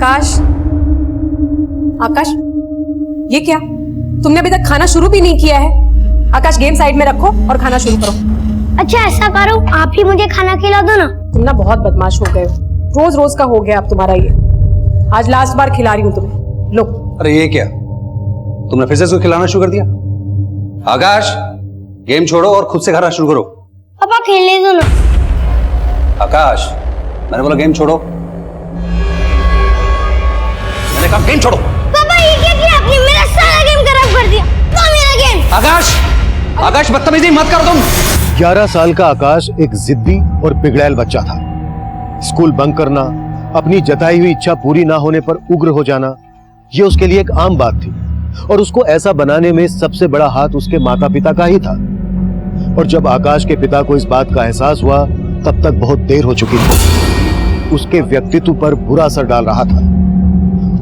आकाश, आकाश, ये क्या? तुमने अभी तक खाना शुरू भी नहीं किया है। आकाश, गेम साइड में रखो और खाना शुरू करो। अच्छा ऐसा करो, आप ही मुझे खाना खिला दो ना। तुम ना बहुत बदमाश हो गए हो। रोज रोज का हो गया अब तुम्हारा ये। आज लास्ट बार खिला रही हूँ तुम्हें, लो। अरे ये क्या, तुमने फिर से इसको खिलाना शुरू कर दिया? आकाश, गेम छोड़ो और खुद से खाना शुरू करो। पापा खेलने दो ना। आकाश, मैंने बोला गेम छोड़ो। मैंने कहा गेम छोड़ो। पापा ये क्या किया आपने? मेरा सारा गेम खराब कर दिया। वो मेरा गेम। आकाश, आकाश बदतमीजी मत करो तुम। 11 साल का आकाश एक जिद्दी और बिगड़ैल बच्चा था। स्कूल बंक करना, अपनी जताई हुई इच्छा पूरी ना होने पर उग्र हो जाना, यह उसके लिए एक आम बात थी और उसको ऐसा बनाने में सबसे बड़ा हाथ उसके माता पिता का ही था। और जब आकाश के पिता को इस बात का एहसास हुआ तब तक बहुत देर हो चुकी थी। उसके व्यक्तित्व पर बुरा असर डाल रहा था।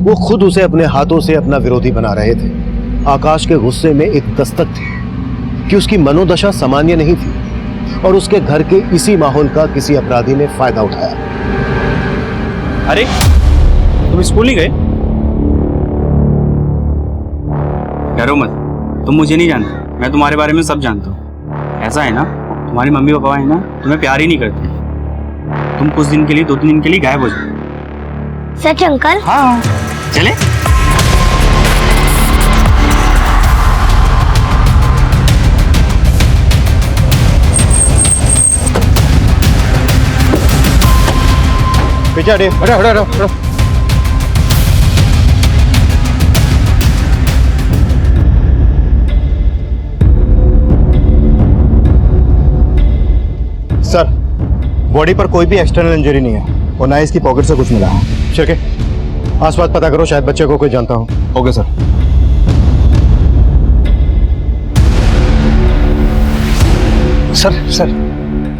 वो खुद उसे अपने हाथों से अपना विरोधी बना रहे थे। आकाश के गुस्से में एक दस्तक थी कि उसकी मनोदशा सामान्य नहीं थी और उसके घर के इसी माहौल का किसी अपराधी ने फायदा उठाया। अरे तुम स्कूल नहीं गए? डरो मत, तुम मुझे नहीं जानते, मैं तुम्हारे बारे में सब जानता हूँ। ऐसा है ना, तुम्हारी मम्मी पापा है ना, तुम्हें प्यार ही नहीं करते। तुम कुछ दिन के लिए, 2-3 दिन के लिए गायब हो जाओ। सच अंकल? हाँ, चले। पीछे हटे, हटो हटो हटो हटो। सर, बॉडी पर कोई भी एक्सटर्नल इंजरी नहीं है और ना इसकी पॉकेट से कुछ मिला है। शिरके, आसपास पता करो, शायद बच्चे को कोई जानता हो। Okay sir.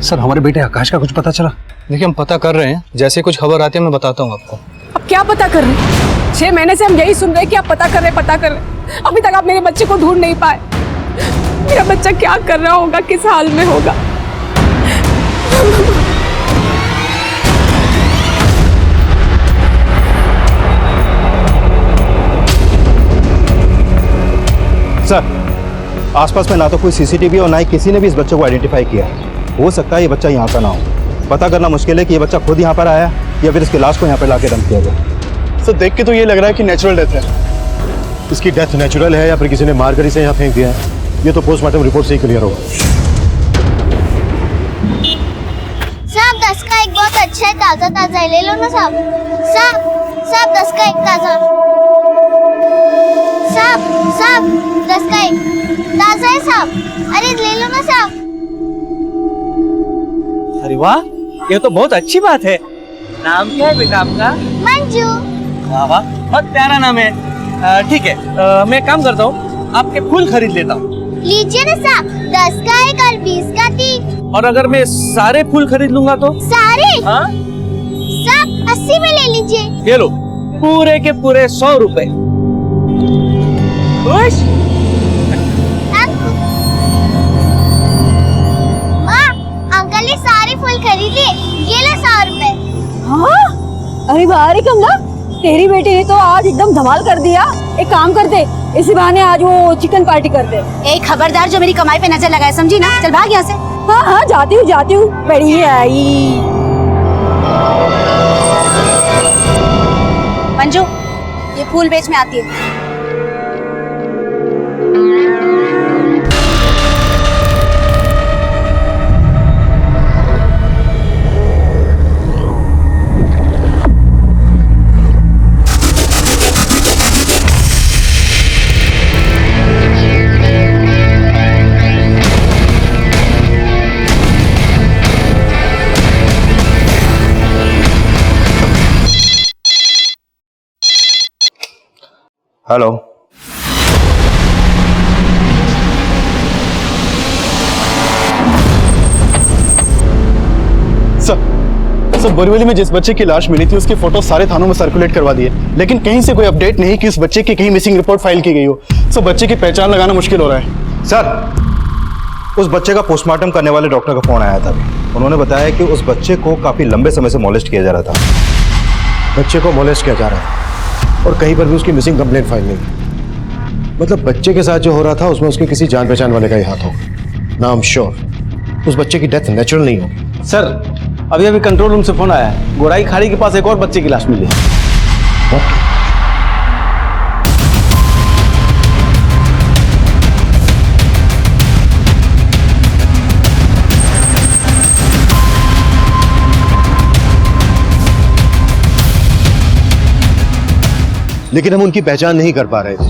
सर हमारे बेटे आकाश का कुछ पता चला? देखिए हम पता कर रहे हैं, जैसे कुछ खबर आती है मैं बताता हूँ आपको। अब क्या पता कर रहे हैं? 6 महीने से हम यही सुन रहे हैं कि आप पता कर रहे हैं। अभी तक आप मेरे बच्चे को ढूंढ नहीं पाए। मेरा बच्चा क्या कर रहा होगा, किस हाल में होगा? सर, आसपास में ना तो कोई सीसीटीवी और ना ही किसी ने भी इस बच्चे को आइडेंटिफाई किया है। हो सकता है ये बच्चा यहाँ का ना हो। पता करना मुश्किल है कि ये बच्चा खुद यहाँ पर आया या फिर इसके लाश को यहाँ पर लाके डंप किया गया। सर देख के तो ये लग रहा है कि नेचुरल डेथ है। इसकी डेथ नेचुरल है या फिर किसी ने मारकर इसे यहाँ फेंक दिया है, ये तो पोस्टमार्टम रिपोर्ट से ही क्लियर होगा। साहब 10 का एक बहुत अच्छा है, ताजा ताजा है, ले लो ना साहब। साहब 10 का एक ताजा। साहब 10 का एक ताजा है साहब। अरे ले लो ना साहब। अरे वाह, ये तो बहुत अच्छी बात है। नाम क्या है बेटा आपका? मंजू। वाह वाह, बहुत प्यारा नाम है। ठीक है, मैं एक काम करता हूँ, आपके फूल खरीद लेता हूँ। लीजिए ना साहब, 10 का एक और 20 का 3। और अगर मैं सारे फूल खरीद लूंगा तो? सारे? हाँ? साहब 80 में ले लीजिए। ये लो, पूरे के पूरे 100 रुपए। खुश? अंकल ने सारे फूल खरीद लिए, ये लो 100 रुपए। हाँ? अरे वाह रे कमला, तेरी बेटी ने तो आज एकदम धमाल कर दिया। एक काम करते, इसी बहाने आज वो चिकन पार्टी करते। एक खबरदार जो मेरी कमाई पे नजर लगाए, समझी ना? चल भाग यहाँ से। हाँ जाती हूँ। बड़ी आई मंजू, ये फूल बेच में आती है। हेलो। सर बोरीवली में जिस बच्चे की लाश मिली थी उसकी फोटो सारे थानों में सर्कुलेट करवा दिए, लेकिन कहीं से कोई अपडेट नहीं कि उस बच्चे की कहीं मिसिंग रिपोर्ट फाइल की गई हो। सर बच्चे की पहचान लगाना मुश्किल हो रहा है। सर, उस बच्चे का पोस्टमार्टम करने वाले डॉक्टर का फोन आया था। उन्होंने बताया कि उस बच्चे को काफी लंबे समय से मॉलेस्ट किया जा रहा था। बच्चे को मोलेस्ट किया जा रहा है और कहीं पर भी उसकी मिसिंग कंप्लेंट फाइल नहीं है। मतलब बच्चे के साथ जो हो रहा था उसमें उसके किसी जान पहचान वाले का ही हाथ होगा। ना आई एम श्योर उस बच्चे की डेथ नेचुरल नहीं होगी। सर अभी अभी कंट्रोल रूम से फोन आया है, गोराई खाड़ी के पास एक और बच्चे की लाश मिली है। लेकिन हम उनकी पहचान नहीं कर पा रहे थे,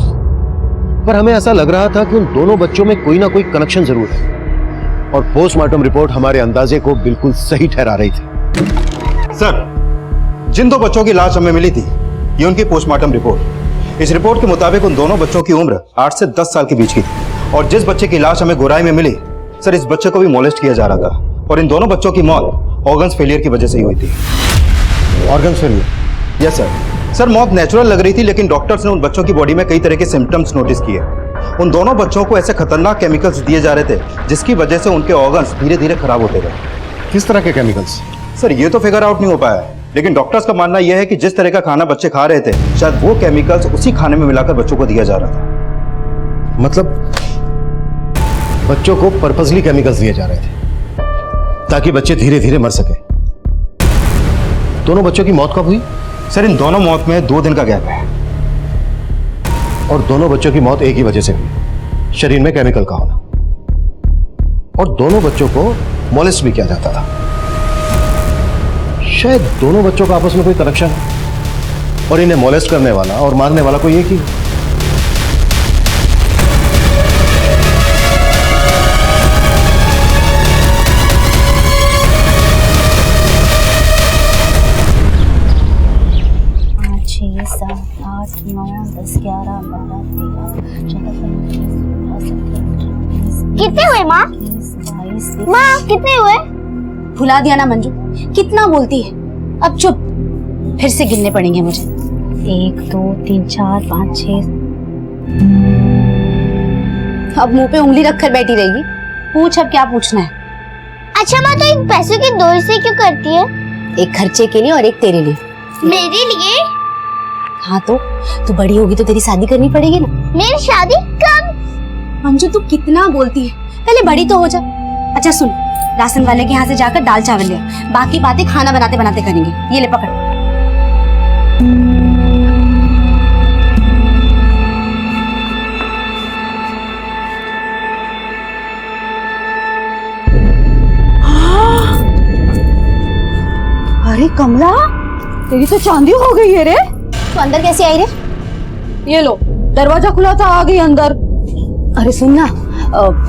पर हमें ऐसा लग रहा था कि उन दोनों बच्चों में कोई ना कोई कनेक्शन जरूर है और पोस्टमार्टम रिपोर्ट हमारे अंदाजे को बिल्कुल सही ठहरा रही थी। सर जिन दो बच्चों की लाश हमें मिली थी ये उनकी पोस्टमार्टम रिपोर्ट। इस रिपोर्ट के मुताबिक उन दोनों बच्चों की उम्र 8 से 10 साल के बीच की थी और जिस बच्चे की लाश हमें गोराई में मिली सर इस बच्चे को भी मोलेस्ट किया जा रहा था और इन दोनों बच्चों की मौत ऑर्गन्स फेलियर की वजह से ही हुई थी। Organ failure? यस सर मौत नेचुरल लग रही थी लेकिन डॉक्टर्स ने उन बच्चों की बॉडी में कई तरह के सिम्टम्स नोटिस किए। उन दोनों बच्चों को ऐसे खतरनाक केमिकल्स दिए जा रहे थे जिसकी वजह से उनके ऑर्गन्स धीरे धीरे खराब होते गए। किस तरह के केमिकल्स? सर ये तो फिगर आउट नहीं हो पाया है लेकिन डॉक्टर्स का मानना यह है कि जिस तरह का खाना बच्चे खा रहे थे शायद वो केमिकल्स उसी खाने में मिलाकर बच्चों को दिया जा रहा था। मतलब बच्चों को पर्पसली केमिकल्स दिए जा रहे थे ताकि बच्चे धीरे धीरे मर सके। दोनों बच्चों की मौत कब हुई? सर इन दोनों मौत में 2 दिन का गैप है और दोनों बच्चों की मौत एक ही वजह से हुई, शरीर में केमिकल का होना। और दोनों बच्चों को मोलेस्ट भी किया जाता था। शायद दोनों बच्चों का आपस में कोई कनेक्शन है और इन्हें मोलेस्ट करने वाला और मारने वाला कोई एक ही। कितने हुए माँ? माँ कितने हुए? भुला दिया ना मंजू, कितना बोलती है। अब चुप, फिर से गिनने पड़ेंगे मुझे। 1 2 3 4 5 6। अब मुंह पे उंगली रखकर बैठी रहेगी। पूछ अब क्या पूछना है। अच्छा माँ तो इन पैसों की 2 हिस्से क्यों करती है? एक खर्चे के लिए और एक तेरे लिए। मेरे लिए? हाँ तो तू बड़ी होगी तो तेरी शादी करनी पड़ेगी ना। मेरी शादी कब? मंजू तू कितना बोलती है, पहले बड़ी तो हो जा। अच्छा सुन, राशन वाले के यहाँ से जाकर दाल चावल ले, बाकी बातें खाना बनाते बनाते करेंगे। ये ले पकड़। अरे कमला, तेरी तो चांदी हो गई है रे। तो अंदर कैसे आई रे? ये लो, दरवाजा खुला था, आ गई अंदर। अरे सुन ना,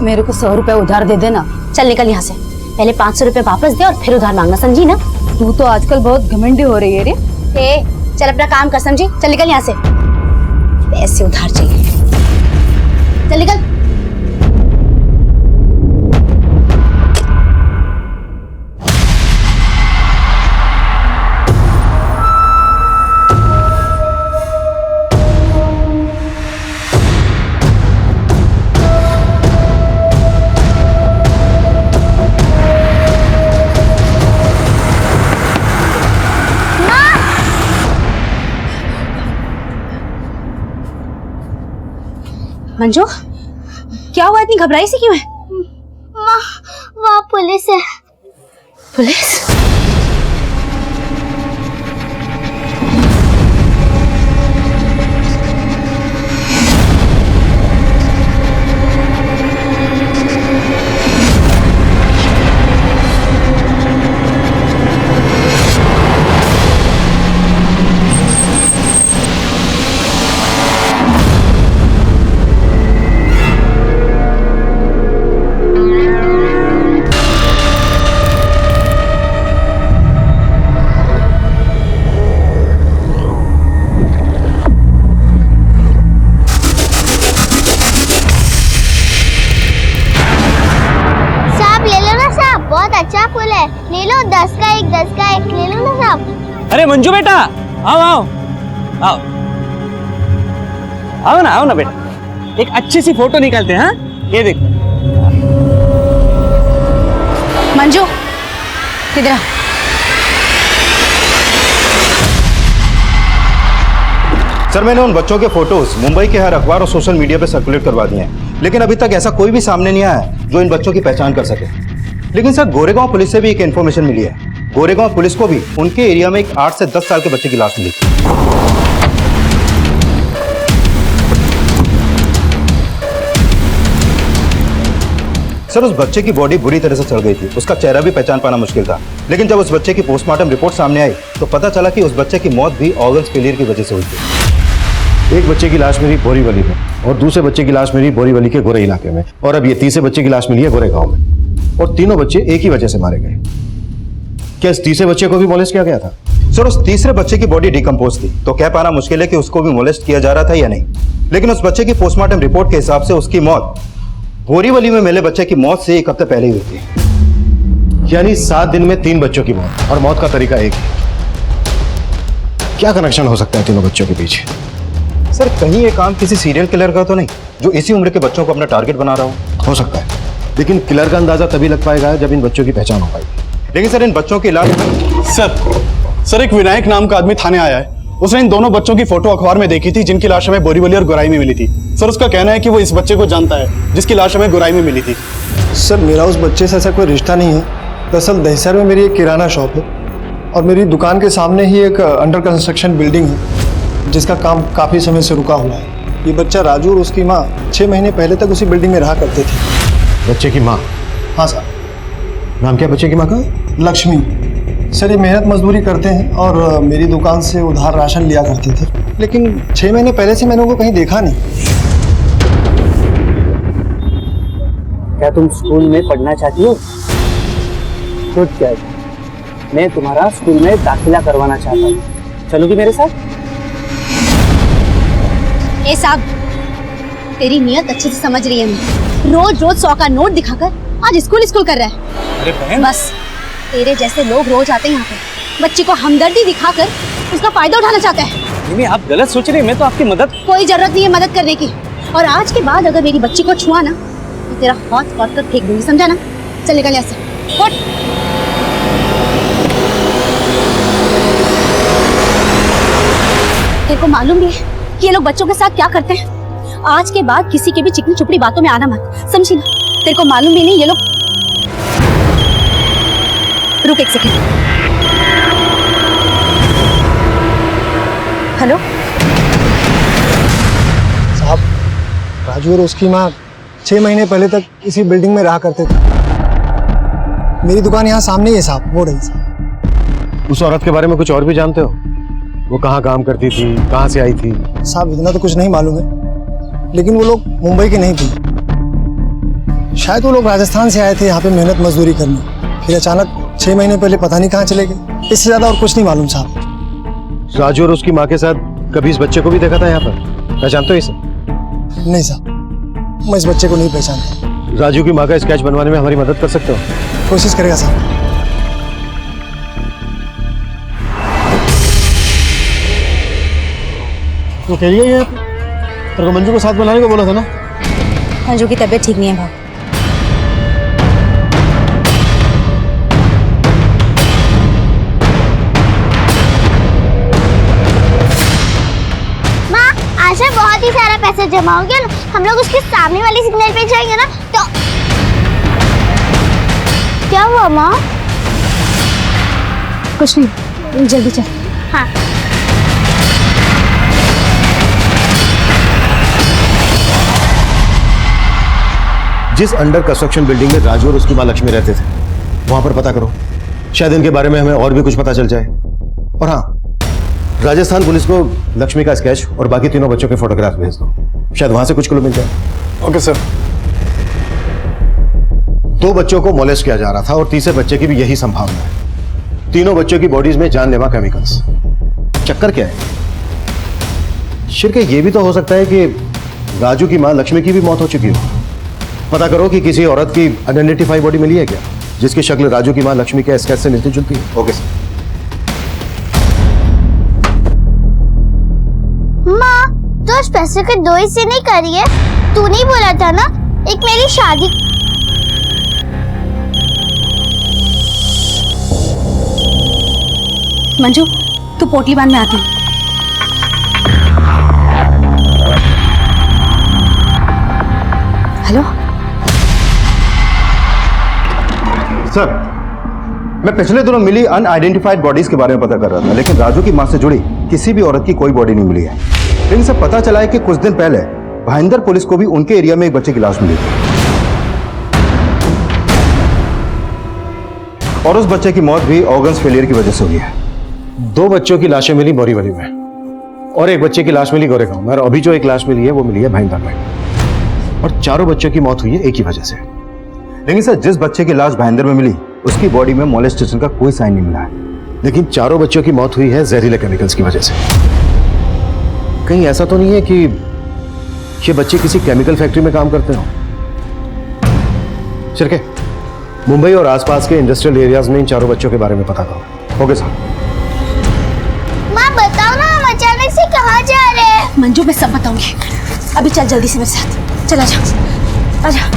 मेरे को 100 रुपए उधार दे देना। चल निकल यहाँ से, पहले 500 रुपए वापस दे और फिर उधार मांगना, समझी ना? तू तो आजकल बहुत घमंडी हो रही है रे। ए, चल अपना काम कर, समझी? चल निकल यहाँ से, पैसे उधार चाहिए। चल निकल। मंजू क्या हुआ, इतनी घबराई सी क्यों है? माँ वहाँ पुलिस है। पुलिस? अच्छा फूल है, ले लो। 10 का एक ले लो ना साहब। अरे मंजू बेटा, आओ आओ आओ आओ ना बेटा, एक अच्छी सी फोटो निकालते हैं। हाँ ये देखो। मंजू किधर? सर मैंने उन बच्चों के फोटोज मुंबई के हर अखबार और सोशल मीडिया पे सर्कुलेट करवा दिए हैं, लेकिन अभी तक ऐसा कोई भी सामने नहीं आया है जो इन बच्चों की पहचान कर सके। लेकिन सर गोरेगांव पुलिस से भी एक इन्फॉर्मेशन मिली है। गोरेगांव पुलिस को भी उनके एरिया में एक 8 से 10 साल के बच्चे की लाश मिली थी। सर उस बच्चे की बॉडी बुरी तरह से सड़ गई थी, उसका चेहरा भी पहचान पाना मुश्किल था। लेकिन जब उस बच्चे की पोस्टमार्टम रिपोर्ट सामने आई तो पता चला कि उस बच्चे की मौत भी ऑर्गन फेलियर की वजह से हुई थी। एक बच्चे की लाश मिली बोरीवली में और दूसरे बच्चे की लाश मिली बोरीवली के गोरे इलाके में, और अब ये तीसरे बच्चे की लाश मिली है गोरेगांव में, और तीनों बच्चे एक ही वजह से मारे गए। क्या इस तीसरे बच्चे को भी मोलेस्ट किया गया था? सर उस तीसरे बच्चे की बॉडी डिकम्पोज थी, तो कह पाना मुश्किल है कि उसको भी मोलेस्ट किया जा रहा था या नहीं। लेकिन उस बच्चे की पोस्टमार्टम रिपोर्ट के हिसाब से उसकी मौत बोरीवली में मिले बच्चे की मौत से 1 हफ्ते पहले हुई थी। यानी 7 दिन में 3 बच्चों की मौत, और मौत का तरीका एक है। क्या कनेक्शन हो सकता है तीनों बच्चों के पीछे? सर कहीं ये काम किसी सीरियल किलर का तो नहीं जो इसी उम्र के बच्चों को अपना टारगेट बना रहा हो सकता है, लेकिन किलर का अंदाजा तभी लग पाएगा जब इन बच्चों की पहचान हो पाएगी। लेकिन सर इन बच्चों के इलाज सर एक विनायक नाम का आदमी थाने आया है। उसने इन दोनों बच्चों की फोटो अखबार में देखी थी जिनकी लाश हमें बोरीवली और गोराई में मिली थी। सर उसका कहना है कि वो इस बच्चे को जानता है जिसकी लाश हमें गोराई में मिली थी। सर मेरा उस बच्चे से ऐसा कोई रिश्ता नहीं है। दरअसल दहिसर में मेरी एक किराना शॉप है और मेरी दुकान के सामने ही एक अंडर कंस्ट्रक्शन बिल्डिंग है जिसका काम काफ़ी समय से रुका हुआ है। ये बच्चा राजू और उसकी माँ 6 महीने पहले तक उसी बिल्डिंग में रहा करते थे। बच्चे की माँ? हाँ सर। नाम क्या बच्चे की माँ का? लक्ष्मी। सर ये मेहनत मजदूरी करते हैं और मेरी दुकान से उधार राशन लिया करते थे, लेकिन 6 महीने पहले से मैंने उनको कहीं देखा नहीं। क्या तुम स्कूल में पढ़ना चाहती हो? तो क्या, मैं तुम्हारा स्कूल में दाखिला करवाना चाहता हूँ, चलोगी मेरे साथ? ए साहब, तेरी नियत अच्छे से समझ रही है मैं। रोज रोज 100 का नोट दिखाकर आज स्कूल कर रहा है। अरे बहन, बस तेरे जैसे लोग रोज आते हैं यहाँ पे, बच्चे को हमदर्दी दिखाकर उसका फायदा उठाना चाहते हैं। नहीं, आप गलत सोच रहे हैं, मैं तो आपकी मदद। कोई जरूरत नहीं है मदद करने की, और आज के बाद अगर मेरी बच्ची को छुआ ना तो तेरा हाथ काट कर फेंक दूंगी, समझा ना? चल निकल यहाँ से, उठ। तेरे को मालूम भी है कि ये लोग बच्चों के साथ क्या करते हैं? आज के बाद किसी के भी चिकनी चुपड़ी बातों में आना मत, समझी ना? तेरे को मालूम भी नहीं ये लोग। रुक एक सेकंड। हेलो साहब, राजू और उसकी माँ 6 महीने पहले तक इसी बिल्डिंग में रहा करते थे। मेरी दुकान यहाँ सामने ही है साहब, वो रही साहब। उस औरत के बारे में कुछ और भी जानते हो? वो कहाँ काम करती थी, कहाँ से आई थी? साहब इतना तो कुछ नहीं मालूम है, लेकिन वो लोग मुंबई के नहीं थे। शायद वो लोग राजस्थान से आए थे यहाँ पे मेहनत मजदूरी करने, फिर अचानक 6 महीने पहले पता नहीं कहाँ चले गए। इससे ज्यादा और कुछ नहीं मालूम साहब। राजू और उसकी माँ के साथ कभी इस बच्चे को भी देखा था यहाँ पर? पहचानते हो इसे? नहीं साहब, मैं इस बच्चे को नहीं पहचानता। राजू की माँ का स्केच बनवाने में हमारी मदद कर सकते हो? कोशिश करेगा साहब। तो कह रही है तेरे को मंजू को साथ बुलाने को बोला था ना? मंजू की तबीयत ठीक नहीं है भाव। आज से बहुत ही सारा पैसा जमा हो गया ना, हम लोग उसके सामने वाली सिग्नल पे जाएंगे ना तो क्या हुआ माँ? कुछ नहीं, जल्दी चल। हाँ जिस अंडर कंस्ट्रक्शन बिल्डिंग में राजू और उसकी माँ लक्ष्मी रहते थे वहां पर पता करो, शायद इनके बारे में हमें और भी कुछ पता चल जाए। और हाँ, राजस्थान पुलिस को लक्ष्मी का स्केच और बाकी तीनों बच्चों के फोटोग्राफ भेज दो, शायद वहां से कुछ क्लू मिल जाए। Okay sir. 2 बच्चों को मोलेस्ट किया जा रहा था और तीसरे बच्चे की भी यही संभावना है। तीनों बच्चों की बॉडीज में जानलेवा केमिकल्स। चक्कर क्या है? शिरके ये भी तो हो सकता है कि राजू की माँ लक्ष्मी की भी मौत हो चुकी हो। पता करो कि किसी औरत की आइडेंटिफाई बॉडी मिली है क्या जिसकी शक्ल राजू की माँ लक्ष्मी के स्केच से मिलती जुलती है। Okay sir. माँ तो उस पैसे के 2 हिस्से नहीं करी है, तू नहीं बोला था ना एक मेरी शादी। मंजू तू पोटली बांध में आती है। सर, मैं पिछले दिनों मिली अनआइडेंटिफाइड बॉडीज के बारे में पता कर रहा था, लेकिन राजू की मां से जुड़ी किसी भी औरत की कोई बॉडी नहीं मिली है। लेकिन सब पता चला है कि कुछ दिन पहले भाईंदर पुलिस को भी उनके एरिया में एक बच्चे की लाश मिली थी और उस बच्चे की मौत भी ऑर्गन्स फेलियर की वजह से हुई है। 2 बच्चों की लाशें मिली बोरीवली में और एक बच्चे की लाश मिली गोरेगांव में, और अभी जो एक लाश मिली है वो मिली है भाईंदर में, और 4 बच्चों की मौत हुई है एक ही वजह से। लेकिन सर, जिस बच्चे की लाश भाईंदर में मिली उसकी बॉडी में मोलेस्टेशन का कोई साइन नहीं मिला है। लेकिन 4 बच्चों की मौत हुई है जहरीले केमिकल्स की वजह से। कहीं ऐसा तो नहीं है कि ये बच्चे किसी केमिकल फैक्ट्री में काम करते हो? शिरके, मुंबई और आसपास के इंडस्ट्रियल एरियाज में इन 4 बच्चों के बारे में पता करो। Okay sir. माँ बताओ ना, हम अचानक से कहाँ जा रहे हैं? मंजू, मैं सब बताऊंगी। अभी चल जल्दी से मेरे साथ, चला जा, आजा।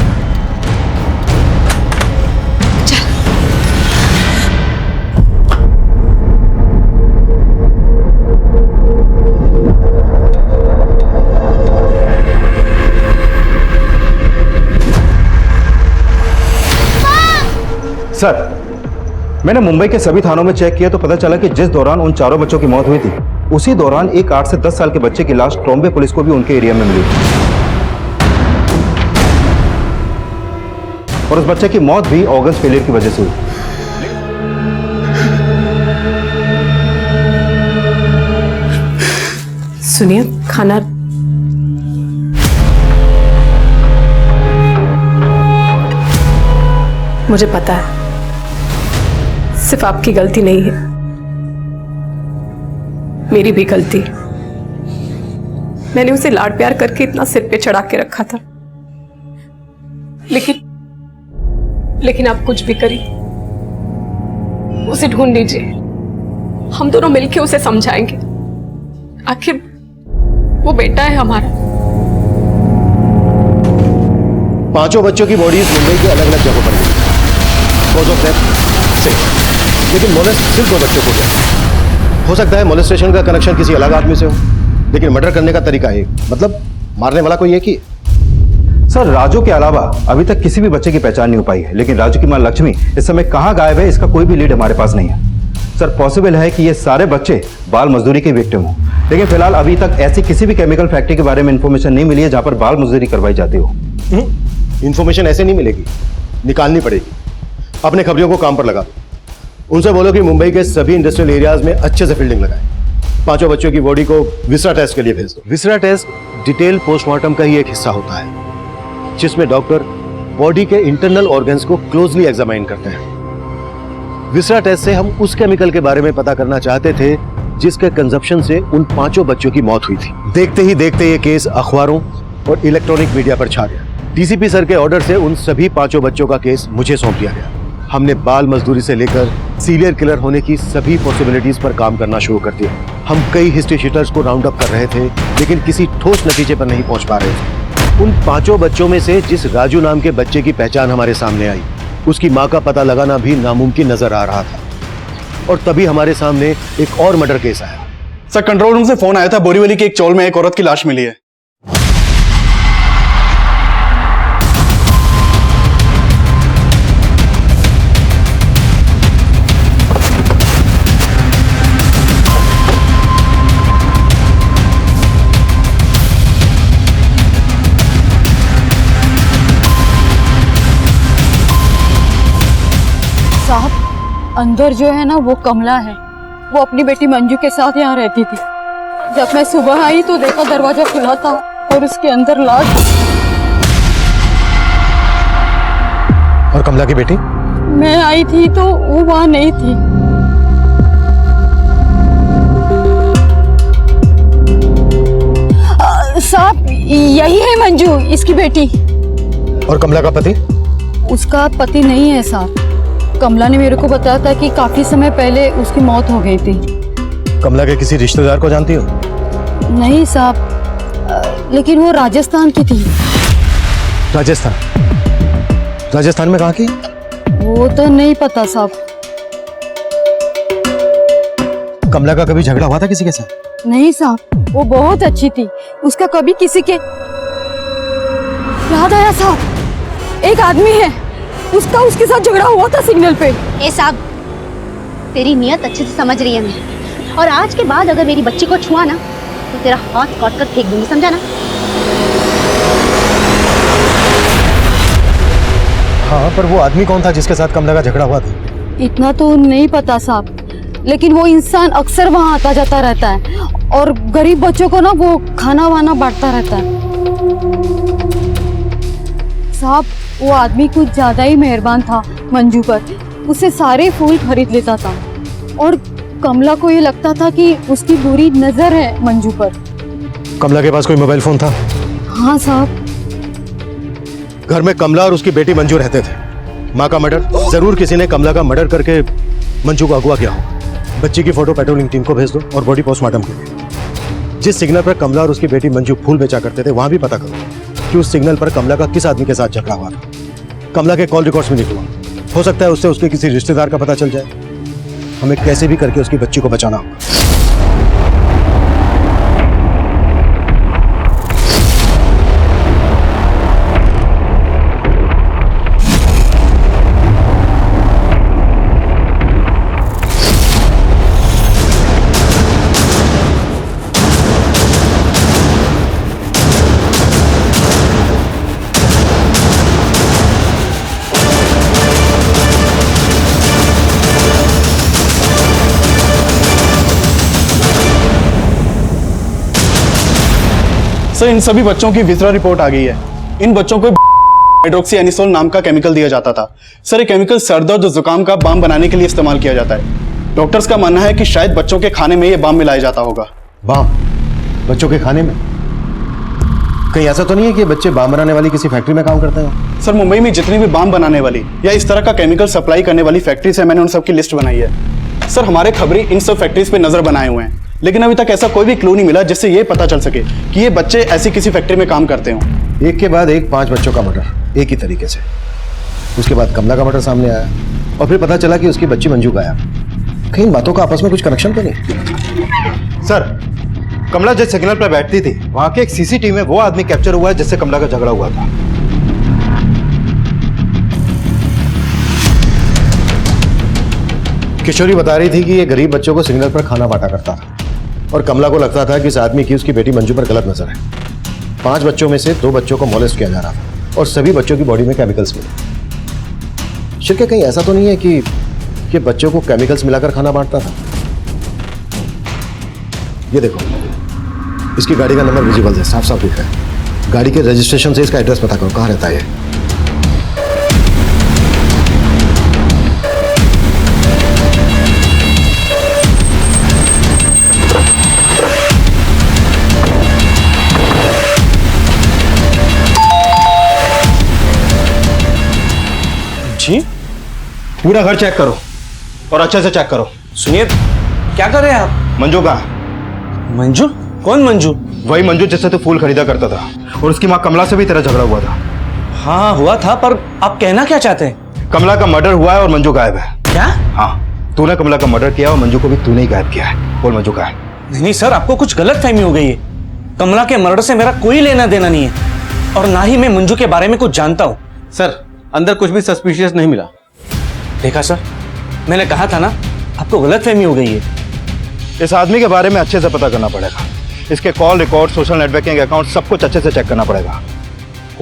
सर, मैंने मुंबई के सभी थानों में चेक किया तो पता चला कि जिस दौरान उन 4 बच्चों की मौत हुई थी उसी दौरान एक 8 से 10 साल के बच्चे की लाश ट्रॉम्बे पुलिस को भी उनके एरिया में मिली थी और उस बच्चे की मौत भी ऑर्गन्स फेलियर की वजह से हुई। सुनिए, खाना मुझे पता है सिर्फ आपकी गलती नहीं है, मेरी भी गलती। मैंने उसे लाड प्यार करके इतना सिर पे चढ़ा के रखा था, लेकिन आप कुछ भी करिए, उसे ढूंढ लीजिए, हम दोनों मिलके उसे समझाएंगे। आखिर वो बेटा है हमारा। 5 बच्चों की बॉडीज मुंबई के अलग अलग जगहों पर मिली, कॉज ऑफ डेथ सेम, लेकिन मोलेस्ट सिर्फ 2 बच्चों को किया। हो सकता है मोलेस्टेशन का कनेक्शन किसी अलग आदमी से हो, लेकिन मर्डर करने का तरीका एक, मतलब मारने वाला कोई एक ही। सर, राजू के अलावा अभी तक किसी भी बच्चे की पहचान नहीं हो पाई है, लेकिन राजू की मां लक्ष्मी इस समय कहां गायब है इसका कोई भी लीड हमारे पास नहीं है। सर, पॉसिबल है कि ये सारे बच्चे बाल मजदूरी के विक्टिम हो, लेकिन फिलहाल अभी तक ऐसी किसी भी केमिकल फैक्ट्री के बारे में इंफॉर्मेशन नहीं मिली है जहां पर बाल मजदूरी करवाई जाती हो। इंफॉर्मेशन ऐसे नहीं मिलेगी, निकालनी पड़ेगी। अपने खबरियों को काम पर लगा दो, उनसे बोलो कि मुंबई के सभी इंडस्ट्रियल एरियाज में अच्छे से फील्डिंग लगाएं। 5 बच्चों की बॉडी को विसरा टेस्ट के लिए भेज दो। विसरा टेस्ट डिटेल पोस्टमार्टम का ही एक हिस्सा होता है, जिसमें डॉक्टर बॉडी के इंटरनल ऑर्गन्स को क्लोजली एग्जामाइन करते हैं। विसरा टेस्ट से हम उस केमिकल के बारे में पता करना चाहते थे जिसके कंजप्शन से उन 5 बच्चों की मौत हुई थी। देखते ही देखते ये केस अखबारों और इलेक्ट्रॉनिक मीडिया पर छा गया। डीसीपी सर के ऑर्डर से उन सभी 5 बच्चों का केस मुझे सौंप दिया गया। हमने बाल मजदूरी से लेकर सीरियल किलर होने की सभी पॉसिबिलिटीज पर काम करना शुरू कर दिया। हम कई हिस्ट्री शीटर्स को राउंड अप कर रहे थे, लेकिन किसी ठोस नतीजे पर नहीं पहुंच पा रहे थे। उन 5 बच्चों में से जिस राजू नाम के बच्चे की पहचान हमारे सामने आई, उसकी मां का पता लगाना भी नामुमकिन नजर आ रहा था। और तभी हमारे सामने एक और मर्डर केस आया। सर, कंट्रोल रूम से फोन आया था, बोरीवली के एक चौल में एक औरत की लाश मिली है। साहब, अंदर जो है ना वो कमला है, वो अपनी बेटी मंजू के साथ यहाँ रहती थी। जब मैं सुबह आई तो देखा दरवाजा खुला था और उसके अंदर लाश। और कमला की बेटी? मैं आई थी तो वो वहाँ नहीं थी। साहब, यही है मंजू, इसकी बेटी। और कमला का पति? उसका पति नहीं है साहब। कमला ने मेरे को बताया था कि काफी समय पहले उसकी मौत हो गई थी। कमला के किसी रिश्तेदार को जानती हो? नहीं साहब, लेकिन वो राजस्थान की थी। राजस्थान? राजस्थान में कहाँ की? वो तो नहीं पता साहब। कमला का कभी झगड़ा हुआ था किसी के साथ? नहीं साहब, वो बहुत अच्छी थी। उसका कभी किसी के। याद आया साहब, एक आदमी है उसका उसके साथ झगड़ा हुआ था सिग्नल पे। ए साहब, तेरी नीयत अच्छे से समझ रही है मैं, और आज के बाद अगर मेरी बच्ची को छुआ ना तो तेरा हाथ काट कर फेंक दूंगी, समझा ना? हाँ, पर वो आदमी कौन था जिसके साथ कमला का झगड़ा हुआ था? इतना तो नहीं पता साहब, लेकिन वो इंसान अक्सर वहाँ आता जाता रहता है और गरीब बच्चों को ना वो खाना वाना बांटता रहता है। साहब, वो आदमी कुछ ज्यादा ही मेहरबान था मंजू पर, उसे सारे फूल खरीद लेता था और कमला को ये लगता था कि उसकी बुरी नजर है मंजू पर। कमला के पास कोई मोबाइल फोन था? हाँ साहब। घर में कमला और उसकी बेटी मंजू रहते थे। माँ का मर्डर, जरूर किसी ने कमला का मर्डर करके मंजू को अगवा किया हो। बच्ची की फोटो पेट्रोलिंग टीम को भेज दो और बॉडी पोस्टमार्टम के लिए। जिस सिग्नल पर कमला और उसकी बेटी मंजू फूल बेचा करते थे वहां भी पता करो कि उस सिग्नल पर कमला का किस आदमी के साथ झगड़ा हुआ था। कमला के कॉल रिकॉर्ड्स में निकलवा, हो सकता है उससे उसके किसी रिश्तेदार का पता चल जाए। हमें कैसे भी करके उसकी बच्ची को बचाना होगा। सर, इन सभी बच्चों की विजरा रिपोर्ट आ गई है। इन बच्चों को हाइड्रोक्सीएनिसोल नाम का केमिकल दिया जाता था। सर, ये केमिकल सरदर्द और जुकाम का बाम बनाने के लिए इस्तेमाल किया जाता है। डॉक्टर्स का मानना है कि शायद बच्चों के खाने में ये बाम मिलाया जाता होगा। बाम? बच्चों के खाने में? कहीं ऐसा तो नहीं है कि बच्चे बाम बनाने वाली किसी फैक्ट्री में काम करते हैं? सर, मुंबई में जितनी भी बाम बनाने वाली या इस तरह का केमिकल सप्लाई करने वाली फैक्ट्रीज है, मैंने उन सबकी लिस्ट बनाई है। सर, हमारे खबरी इन सब फैक्ट्रीज पे नजर बनाए हुए हैं, लेकिन अभी तक ऐसा कोई भी क्लू नहीं मिला जिससे ये पता चल सके कि ये बच्चे ऐसी किसी फैक्ट्री में काम करते हों। एक के बाद एक 5 बच्चों का मर्डर एक ही तरीके से। उसके बाद कमला का मर्डर सामने आया और फिर पता चला कि उसकी बच्ची मंजू गायब। कहीं बातों का आपस में कुछ कनेक्शन तो नहीं? सर, कमला जिस सिग्नल पर बैठती थी वहां के एक सीसीटीवी में वो आदमी कैप्चर हुआ है जिससे कमला का झगड़ा हुआ था। किशोरी बता रही थी कि ये गरीब बच्चों को सिग्नल पर खाना बांटा करता था और कमला को लगता था कि इस आदमी की उसकी बेटी मंजू पर गलत नजर है। 5 बच्चों में से 2 बच्चों को मोलेस्ट किया जा रहा था और सभी बच्चों की बॉडी में केमिकल्स मिले। शिल्के, कहीं ऐसा तो नहीं है कि बच्चों को केमिकल्स मिलाकर खाना बांटता था? ये देखो, इसकी गाड़ी का नंबर विजिबल है, साफ साफ दिख रहा है। गाड़ी के रजिस्ट्रेशन से इसका एड्रेस पता करो, कहाँ रहता है ये। जी, पूरा घर चेक करो और अच्छे से चेक करो। सुनिए, क्या कर रहे हैं आप? मंजू का? मंजू? कौन मंजू? वही मंजू जिससे तू फूल खरीदा करता था और उसकी माँ कमला से भी तेरा झगड़ा हुआ था। हाँ, हुआ था, पर आप कहना क्या चाहते हैं? कमला का मर्डर हुआ है और मंजू गायब है। क्या? हाँ, तूने कमला का मर्डर किया और मंजू को भी तूने ही गायब किया है। बोल, मंजू कहाँ है? नहीं सर, आपको कुछ गलत फहमी हो गई है। कमला के मर्डर से मेरा कोई लेना देना नहीं है और ना ही मैं मंजू के बारे में कुछ जानता हूँ। सर, अंदर कुछ भी सस्पिशियस नहीं मिला। देखा सर, मैंने कहा था ना, आपको गलत फहमी हो गई है। इस आदमी के बारे में अच्छे से पता करना पड़ेगा। इसके call record, social networking account, सब कुछ अच्छे से चेक करना पड़ेगा।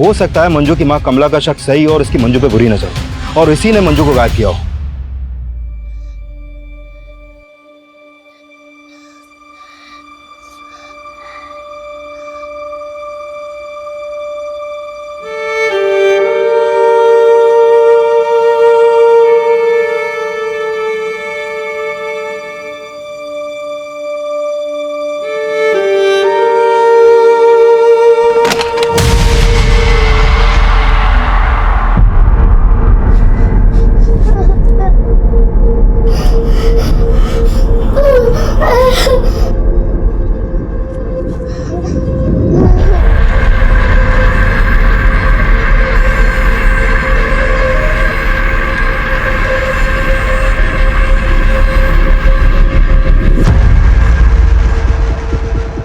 हो सकता है मंजू की माँ कमला का शक सही और इसकी मंजू पे बुरी नजर हो और इसी ने मंजू को गायब किया हो।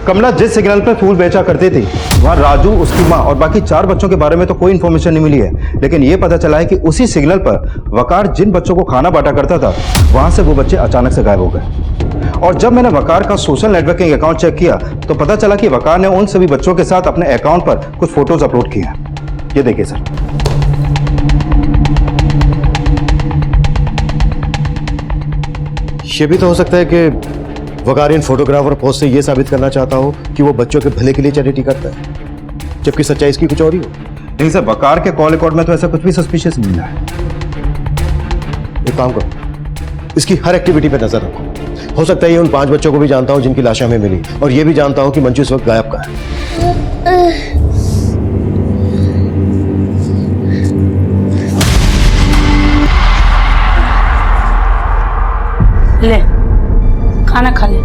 कमला जिस सिग्नल पर फूल बेचा करती थी वहाँ राजू, उसकी माँ और बाकी 4 बच्चों के बारे में तो कोई इन्फॉर्मेशन नहीं मिली है, लेकिन ये पता चला है कि उसी सिग्नल पर वकार जिन बच्चों को खाना बांटा करता था वहां से वो बच्चे अचानक से गायब हो गए। और जब मैंने वकार का सोशल नेटवर्किंग अकाउंट चेक किया तो पता चला कि वकार ने उन सभी बच्चों के साथ अपने अकाउंट पर कुछ फोटोज अपलोड किए हैं। ये देखिए सर। ये भी तो हो सकता है कि वकार इन फोटोग्राफ और पोस्ट से यह साबित करना चाहता हो कि वो बच्चों के भले के लिए चैरिटी करता है, जबकि सच्चाई इसकी कुछ और ही हो। नहीं सर, वकार के कॉल रिकॉर्ड में तो ऐसा कुछ भी सस्पिशियस नहीं मिला है। एक काम करो, इसकी हर एक्टिविटी पे नजर रखो। हो सकता है ये उन 5 बच्चों को भी जानता हो जिनकी लाशें हमें मिली, और ये भी जानता हो कि मंजू इस वक्त गायब कहाँ है। ले खाना खा ले।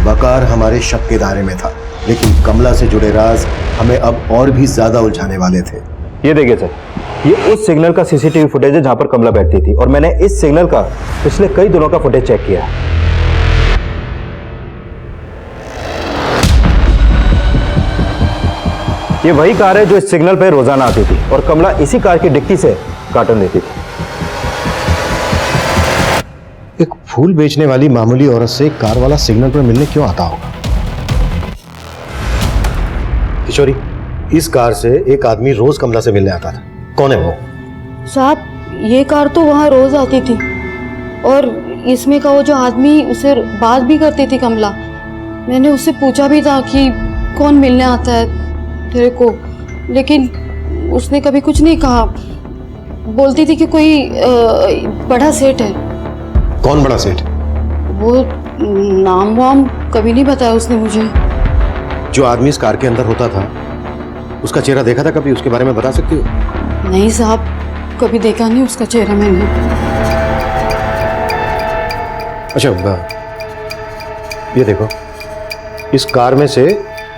वकार हमारे शक के दायरे में था, लेकिन कमला से जुड़े राज हमें अब और भी ज्यादा उलझाने वाले थे। ये देखिए सर, ये उस सिग्नल का सीसीटीवी फुटेज है जहां पर कमला बैठती थी, और मैंने इस सिग्नल का पिछले कई दिनों का फुटेज चेक किया है। ये वही कार है जो इस सिग्नल पर रोजाना आती थी, और कमला इसी कार की डिक्की से कार्टन लेती थी। एक फूल बेचने वाली मामूली औरत से कार वाला सिग्नल पर मिलने क्यों आता होगा? किशोरी, इस कार से एक आदमी रोज कमला से मिलने आता था, कौन है वो? साहब ये कार तो वहाँ रोज आती थी, और इसमें का वो जो आदमी उससे बात भी करती थी कमला। मैंने उससे पूछा भी था कि कौन मिलने आता है तेरे को, लेकिन उसने कभी कुछ नहीं कहा। बोलती थी कि कोई बड़ा सेठ है। कौन बड़ा सेठ? वो नाम वाम कभी नहीं बताया उसने मुझे। जो आदमी इस कार के अंदर होता था उसका चेहरा देखा था कभी? उसके बारे में बता सकती हो? नहीं साहब, कभी देखा नहीं उसका चेहरा मैंने। अच्छा, ये देखो, इस कार में से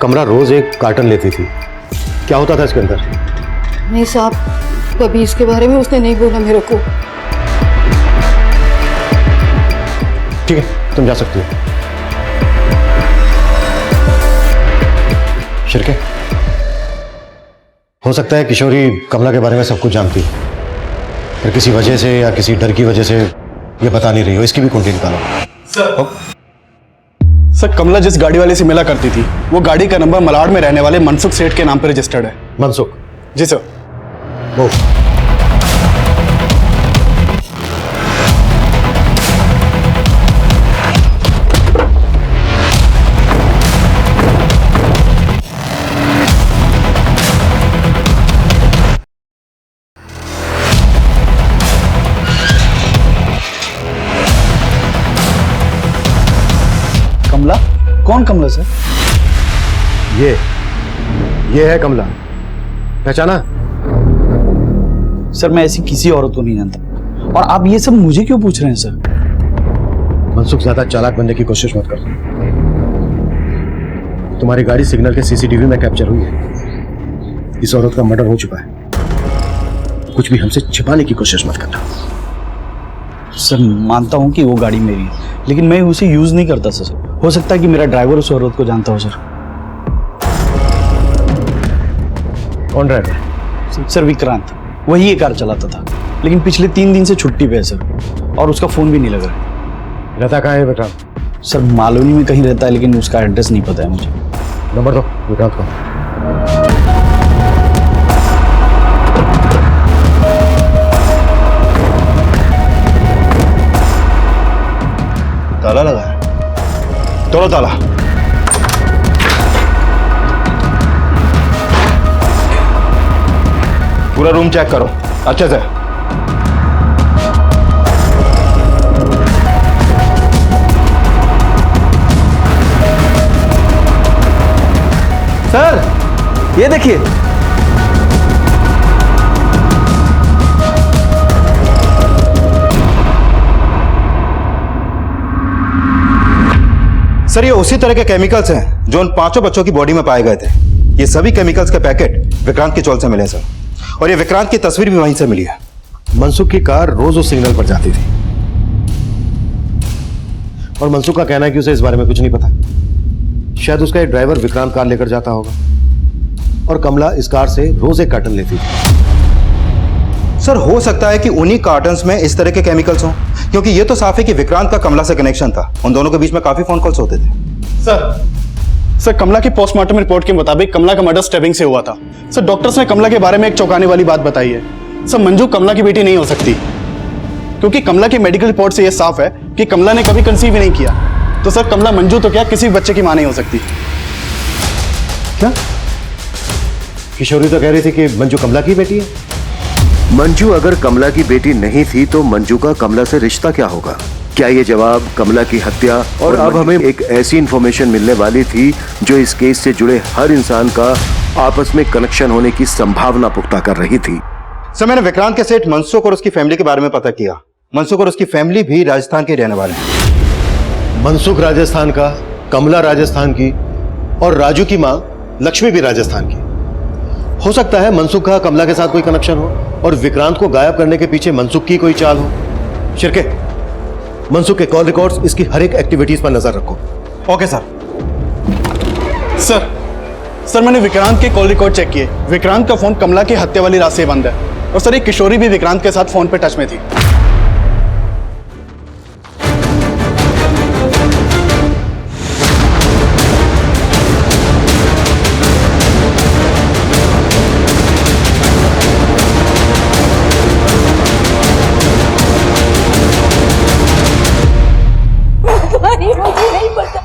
कमरा रोज एक कार्टन लेती थी, क्या होता था इसके अंदर? नहीं साहब, कभी इसके बारे में उसने नहीं बोला मेरे को। ठीक है, तुम जा सकती हो। शिरके, हो सकता है किशोरी कमला के बारे में सब कुछ जानती है, पर किसी वजह से या किसी डर की वजह से ये बता नहीं रही हो। इसकी भी कुंडली निकालो। सर, कमला जिस गाड़ी वाले से मिला करती थी वो गाड़ी का नंबर मलाड में रहने वाले मनसुख सेठ के नाम पर रजिस्टर्ड है। मनसुख? जी सर। वो कमला? कौन कमला सर? ये है कमला, पहचाना? सर, मैं ऐसी किसी औरत को नहीं जानता, और आप ये सब मुझे क्यों पूछ रहे हैं सर? मनसुख, ज्यादा चालाक बनने की कोशिश मत कर। तुम्हारी गाड़ी सिग्नल के सीसीटीवी में कैप्चर हुई है। इस औरत का मर्डर हो चुका है। कुछ भी हमसे छिपाने की कोशिश मत करना। सर, मानता हूं कि वो गाड़ी मेरी है, लेकिन मैं उसे यूज नहीं करता सर। हो सकता है कि मेरा ड्राइवर उस औरत को जानता हो सर। कौन ड्राइवर? सर, विक्रांत। वही ये कार चलाता था, लेकिन पिछले 3 दिन से छुट्टी पे है सर, और उसका फोन भी नहीं लग रहा है। रहता कहाँ है विक्रांत? सर, मालूनी में कहीं रहता है, लेकिन उसका एड्रेस नहीं पता है मुझे। नंबर दो विक्रांत को। ताला लगा है, तोड़ो ताला। पूरा रूम चेक करो अच्छे से। सर, ये देखिए। सर ये उसी तरह के केमिकल्स हैं जो उन 5 बच्चों की बॉडी में पाए गए थे। ये सभी केमिकल्स के पैकेट विक्रांत की चोल से मिले सर, और ये विक्रांत की तस्वीर भी वहीं से मिली है। मनसुख की कार रोज उस सिग्नल पर जाती थी और मनसुख का कहना है कि उसे इस बारे में कुछ नहीं पता। शायद उसका एक ड्राइवर विक्रांत कार लेकर जाता होगा और कमला इस कार से रोज एक कार्टन लेती थी। सर हो सकता है कि उन्हीं कार्टन्स में इस तरह के केमिकल्स हों, क्योंकि ये तो साफ है कि विक्रांत का कमला से कनेक्शन था। उन दोनों के बीच में काफी फोन कॉल्स होते थे। सर कमला की पोस्टमार्टम रिपोर्ट के मुताबिक कमला का मर्डर स्टैबिंग से हुआ था। सर डॉक्टर्स ने कमला के बारे में एक चौंकाने वाली बात बताई है। सर मंजू कमला की बेटी नहीं हो सकती, क्योंकि कमला की मेडिकल रिपोर्ट से यह साफ है कि कमला ने कभी कंसीव ही नहीं किया। तो सर कमला मंजू तो क्या किसी बच्चे की मां नहीं हो सकती। क्या किशोरी तो कह रही थी कि मंजू कमला की बेटी है। मंजू अगर कमला की बेटी नहीं थी तो मंजू का कमला से रिश्ता क्या होगा? क्या ये जवाब कमला की हत्या और अब हमें एक ऐसी इंफॉर्मेशन मिलने वाली थी जो इस केस से जुड़े हर इंसान का आपस में कनेक्शन होने की संभावना पुख्ता कर रही थी। सर मैंने विक्रांत के सेठ मनसुख और उसकी फैमिली के बारे में पता किया। मनसुख और उसकी फैमिली भी राजस्थान के रहने वाले हैं। मनसुख राजस्थान का, कमला राजस्थान की और राजू की मां लक्ष्मी भी राजस्थान की। हो सकता है मनसुख का कमला के साथ कोई कनेक्शन हो और विक्रांत को गायब करने के पीछे मनसुख की कोई चाल हो। शिरके, मनसुख के कॉल रिकॉर्ड्स, इसकी हर एक एक्टिविटीज पर नजर रखो। Okay sir. सर मैंने विक्रांत के कॉल रिकॉर्ड चेक किए। विक्रांत का फोन कमला की हत्या वाली रात से बंद है। और सर एक किशोरी भी विक्रांत के साथ फोन पे टच में थी। मुझे नहीं पता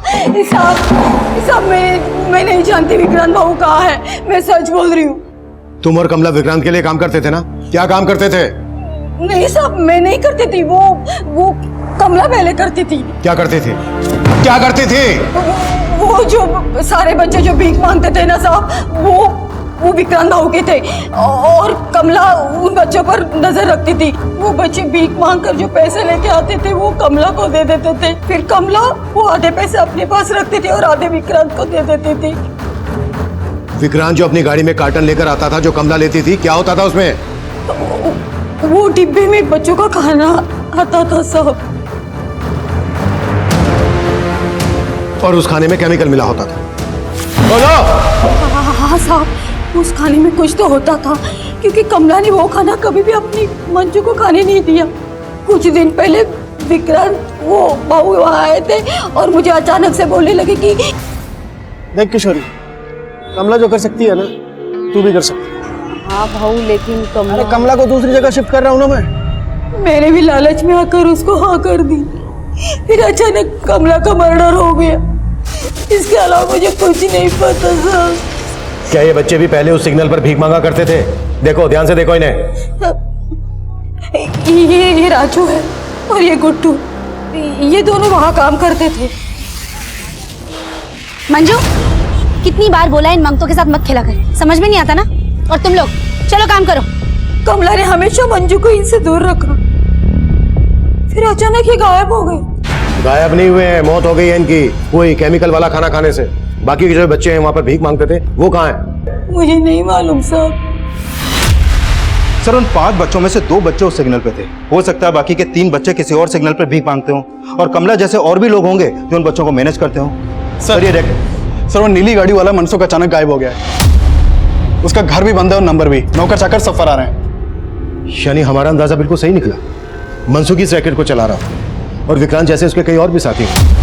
साहब, मैं नहीं जानती विक्रांत बाबू कहाँ है। मैं सच बोल रही हूँ। तुम और कमला विक्रांत के लिए काम करते थे ना? क्या काम करते थे? नहीं साहब, मैं नहीं करती थी। वो कमला पहले करती थी। क्या करते थे? क्या करते थे? वो जो सारे बच्चे जो भीख मांगते थे ना साहब, वो विक्रांत बाबू के थे और कमला उन बच्चों पर नजर रखती थी। वो बच्चे भीख मांग कर जो पैसे लेके आते थे वो कमला को दे देते थे। फिर कमला वो आधे पैसे अपने पास रखती थी और आधे विक्रांत को दे देती थी। विक्रांत जो अपनी गाड़ी में कार्टन लेकर आता था जो कमला लेती थी, क्या होता था उसमें? वो डिब्बे में बच्चों का खाना आता था साहब। और उस खाने में केमिकल मिला होता था। हाँ साहब, उस खाने में कुछ तो होता था, क्योंकि कमला ने वो खाना कभी भी अपनी मंजू को खाने नहीं दिया। कुछ दिन पहले विक्रांत वो बाबू वहाँ आए थे और मुझे अचानक से बोलने लगे कि देख किशोरी, कमला जो कर सकती है ना तू भी कर सकती है। हाँ भाऊ, लेकिन कमला को दूसरी जगह शिफ्ट कर रहा हूँ ना मैं। मैंने भी लालच में आकर उसको हाँ कर दी। फिर अचानक कमला का मर्डर हो गया। इसके अलावा मुझे कुछ नहीं पता साहब। क्या ये बच्चे भी पहले उस सिग्नल पर भीख मांगा करते थे? देखो, ध्यान से देखो इन्हें। ये राजू है और ये गुड्डू, ये दोनों वहाँ काम करते थे। मंजू, कितनी बार बोला इन मंगतों के साथ मत खेला कर, समझ में नहीं आता ना? और तुम लोग चलो काम करो। कमला ने हमेशा मंजू को इनसे दूर रखा, फिर अचानक ये गायब हो गए। गायब नहीं हुए हैं, मौत हो गई है इनकी कोई केमिकल वाला खाना खाने से। बाकी के जो बच्चे हैं वहां पर भीख मांगते थे, वो कहाँ हैं? मुझे नहीं मालूम साहब। सर उन 5 बच्चों में से 2 बच्चे उस सिग्नल पे थे। हो सकता है बाकी के 3 बच्चे किसी और सिग्नल पर भीख मांगते हों और कमला जैसे और भी लोग होंगे जो उन बच्चों को मैनेज करते हों। सर ये देख, सर वो नीली गाड़ी वाला मनसुख अचानक गायब हो गया है। उसका घर भी बंद है और नंबर भी। नौकर चाकर सब फरार हैं। शनि, हमारा अंदाजा बिल्कुल सही निकला। मनसुख इस रैकेट को चला रहा था और विक्रांत जैसे उसके कई और भी साथी हैं।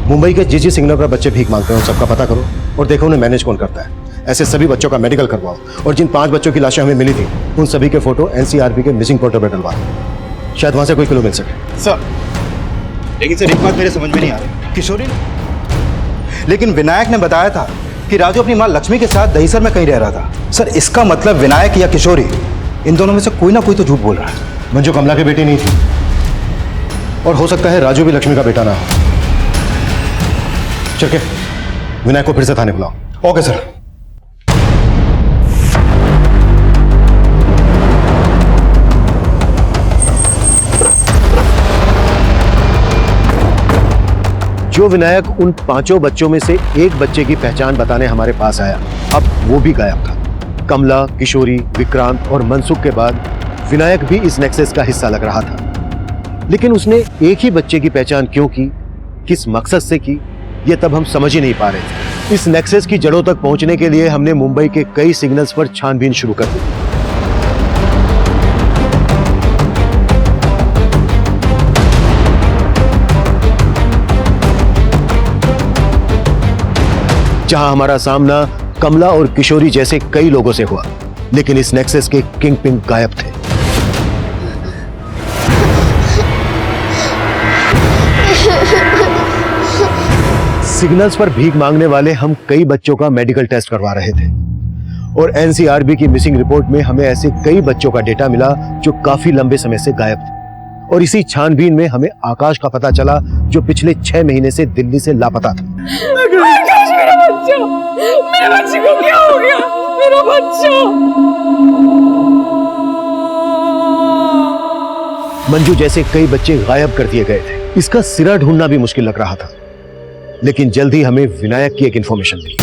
मुंबई के जिस सिग्नल पर बच्चे भीख मांगते हैं उन सबका पता करो और देखो उन्हें मैनेज कौन करता है। ऐसे सभी बच्चों का मेडिकल करवाओ और जिन 5 बच्चों की लाशें हमें मिली थी उन सभी के फोटो एनसीआरबी के मिसिंग पोर्टल पर डलवाओ। शायद वहां से कोई क्लू मिल सके। सर लेकिन सर एक बात मेरे समझ में नहीं आ रही। किशोरी, लेकिन विनायक ने बताया था कि राजू अपनी माँ लक्ष्मी के साथ दहीसर में कहीं रह रहा था। सर इसका मतलब विनायक या किशोरी, इन दोनों में से कोई ना कोई तो झूठ बोल रहा है। मंजू कमला की बेटी नहीं थी और हो सकता है राजू भी लक्ष्मी का बेटा ना हो। चल के विनायक को फिर से थाने बुलाओ। Okay sir. जो विनायक उन 5 बच्चों में से एक बच्चे की पहचान बताने हमारे पास आया, अब वो भी गायब था। कमला, किशोरी, विक्रांत और मनसुख के बाद विनायक भी इस नेक्सस का हिस्सा लग रहा था, लेकिन उसने एक ही बच्चे की पहचान क्यों की, किस मकसद से की, ये तब हम समझ ही नहीं पा रहे थे। इस नेक्सस की जड़ों तक पहुंचने के लिए हमने मुंबई के कई सिग्नल्स पर छानबीन शुरू कर दी। जहां हमारा सामना कमला और किशोरी जैसे कई लोगों से हुआ, लेकिन इस नेक्सस के किंग पिन गायब थे। सिग्नल्स पर भीख मांगने वाले हम कई बच्चों का मेडिकल टेस्ट करवा रहे थे और एनसीआरबी की मिसिंग रिपोर्ट में हमें ऐसे कई बच्चों का डेटा मिला जो काफी लंबे समय से गायब थे। और इसी छानबीन में हमें आकाश का पता चला, जो पिछले 6 महीने से दिल्ली से लापता था। मेरे बच्चे को क्या हो गया? मेरा बच्चा। मंजू जैसे कई बच्चे गायब कर दिए गए थे। इसका सिरा ढूंढना भी मुश्किल लग रहा था, लेकिन जल्द ही हमें विनायक की एक इंफॉर्मेशन मिली।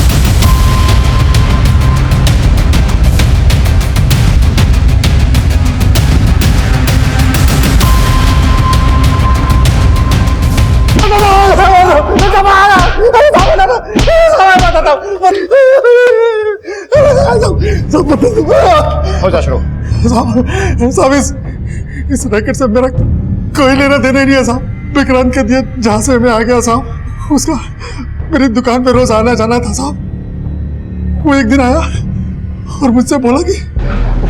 साहब इस रैकेट से मेरा कोई लेना देना नहीं है साहब। विक्रांत के दिए जहां से मैं आ गया साहब, उसका मेरी दुकान पे रोज आना जाना था साहब। वो एक दिन आया और मुझसे बोला कि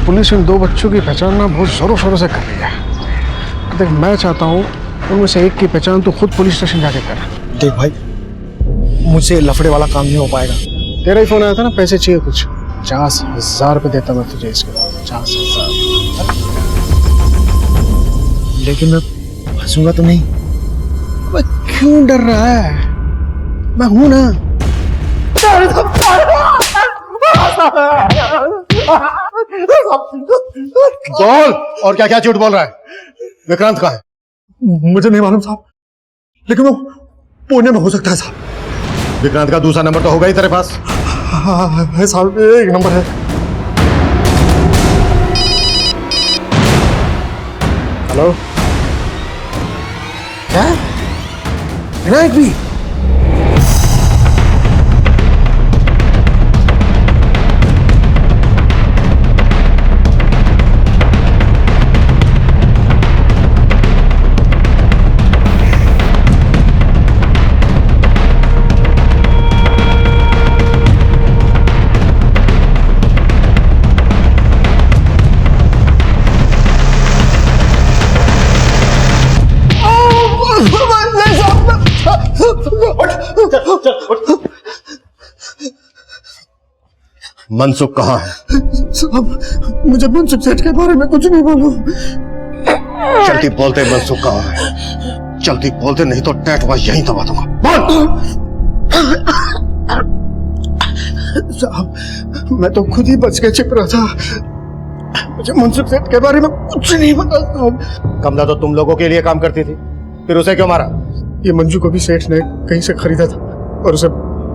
पुलिस इन 2 बच्चों की पहचान ना बहुत जोरों शोरों से कर रही है। देख, मैं चाहता हूँ उनमें से एक की पहचान तो खुद पुलिस स्टेशन जाके कर। देख भाई, मुझसे लफड़े वाला काम नहीं हो पाएगा। तेरा ही फोन आया था ना, पैसे चाहिए कुछ, 50,000 रुपये देता मैं तुझे इसके। 50,000। लेकिन मैं फंसूंगा तो नहीं? मैं क्यों डर रहा है? मैं हूं ना। बोल, और क्या क्या झूठ बोल रहा है? विक्रांत कहाँ है? मुझे नहीं मालूम साहब, लेकिन वो पुणे में हो सकता है साहब। विक्रांत का दूसरा नंबर तो होगा ही तेरे पास? हाँ है साहब, एक नंबर है। हेलो, क्या विनायक भी? मनसुख कहाँ है? साहब, मुझे मनसुख सेठ के बारे में कुछ नहीं मालूम। जल्दी बोलते मनसुख कहाँ है? जल्दी बोलते, नहीं तो टैटवा यहीं दबा दूंगा। बोल। साहब, मैं तो खुद ही बच के छिप रहा था। मुझे मनसुख सेठ के बारे में कुछ नहीं पता साहब। कमला तो तुम लोगों के लिए काम करती थी, फिर उसे क्यों मारा? ये मंजू को भी सेठ ने कहीं से खरीदा था और उसे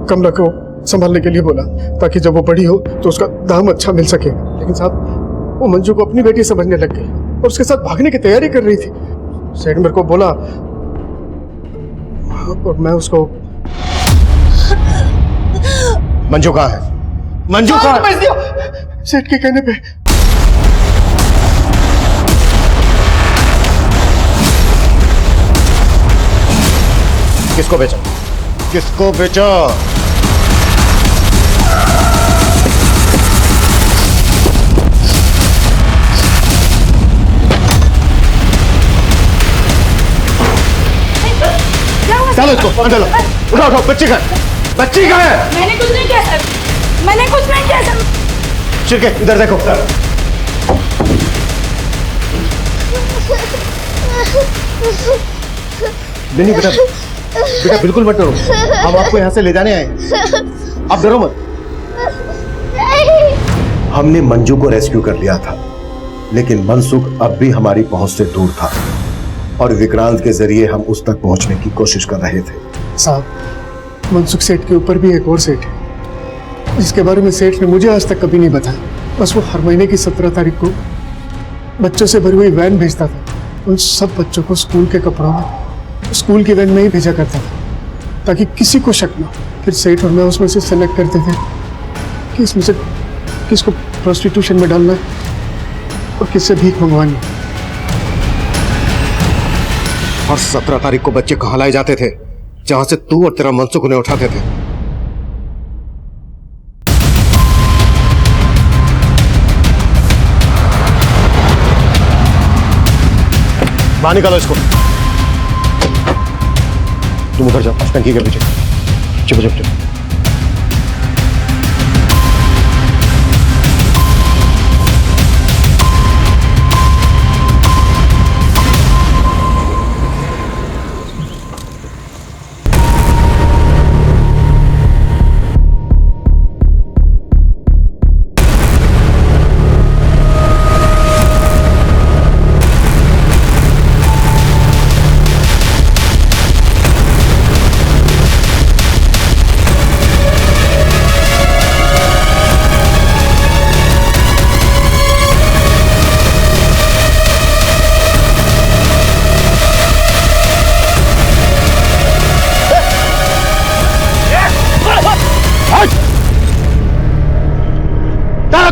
कमला को संभालने के लिए बोला, ताकि जब वो बड़ी हो तो उसका दाम अच्छा मिल सके। लेकिन साहब, वो मंजू को अपनी बेटी समझने लग गई और उसके साथ भागने की तैयारी कर रही थी। सेठ मेरे को बोला और मैं उसको। मंजू कहाँ है? मंजू कहाँ है? सेठ के कहने पे। किसको बेचा? किसको बेचा? चलो इसको अंदर लो। उठाओ उठाओ, बच्ची का है? बच्ची का है? मैंने कुछ नहीं किया सर, मैंने कुछ नहीं किया सर। चिरके इधर देखो। नहीं बेटा, बेटा बिल्कुल मत डरो, हम आपको यहाँ से ले जाने आए, आप डरो मत। हमने मंजू को रेस्क्यू कर लिया था, लेकिन मनसुख अब भी हमारी पहुंच से दूर था। और विक्रांत के जरिए हम उस तक पहुंचने की कोशिश कर रहे थे। साहब, मनसुख सेठ के ऊपर भी एक और सेठ है जिसके बारे में सेठ ने मुझे आज तक कभी नहीं बताया। बस वो हर महीने की 17 तारीख को बच्चों से भरी हुई वैन भेजता था। उन सब बच्चों को स्कूल के कपड़ों में स्कूल की वैन में ही भेजा करता था ताकि किसी को शक ना। फिर सेठ और मैं उसमें से सेलेक्ट करते थे कि इसमें से किसको प्रोस्टिट्यूशन में डालना है और किससे भीख मंगवानी। और 17 तारीख को बच्चे कहाँ लाए जाते थे? जहां से तू और तेरा मनसुख उन्हें उठाते थे। बाहर निकालो इसको। तुम उधर जाओ टंकी के पीछे। चुप चुप चुप।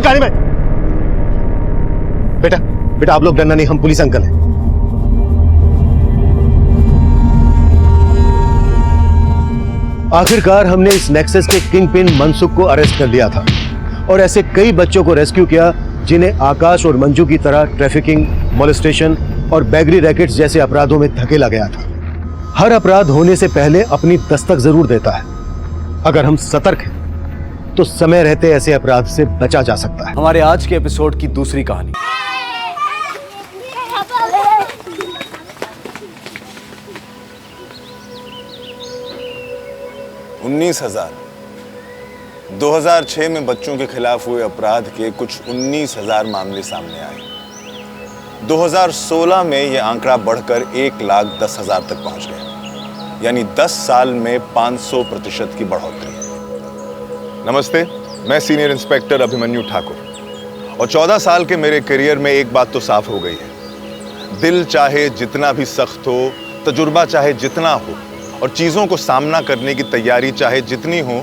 गाड़ी में। बेटा बेटा आप लोग डरना नहीं, हम पुलिस अंकल हैं। आखिरकार हमने इस नेक्सस के किंग पिन मनसुख को अरेस्ट कर लिया था और ऐसे कई बच्चों को रेस्क्यू किया जिन्हें आकाश और मंजू की तरह ट्रैफिकिंग, मोलेस्टेशन और बैगरी रैकेट्स जैसे अपराधों में धकेला गया था। हर अपराध होने से पहले अपनी दस्तक जरूर देता है। अगर हम सतर्क हैं तो समय रहते ऐसे अपराध से बचा जा सकता है। हमारे आज के एपिसोड की दूसरी कहानी। $19,000 2006 में बच्चों के खिलाफ हुए अपराध के कुछ 19,000 मामले सामने आए। 2016 में यह आंकड़ा बढ़कर 1,10,000 तक पहुंच गया, यानी 10 साल में 500% की बढ़ोतरी। नमस्ते, मैं सीनियर इंस्पेक्टर अभिमन्यु ठाकुर और 14 साल के मेरे करियर में एक बात तो साफ हो गई है। दिल चाहे जितना भी सख्त हो, तजुर्बा चाहे जितना हो और चीज़ों को सामना करने की तैयारी चाहे जितनी हो,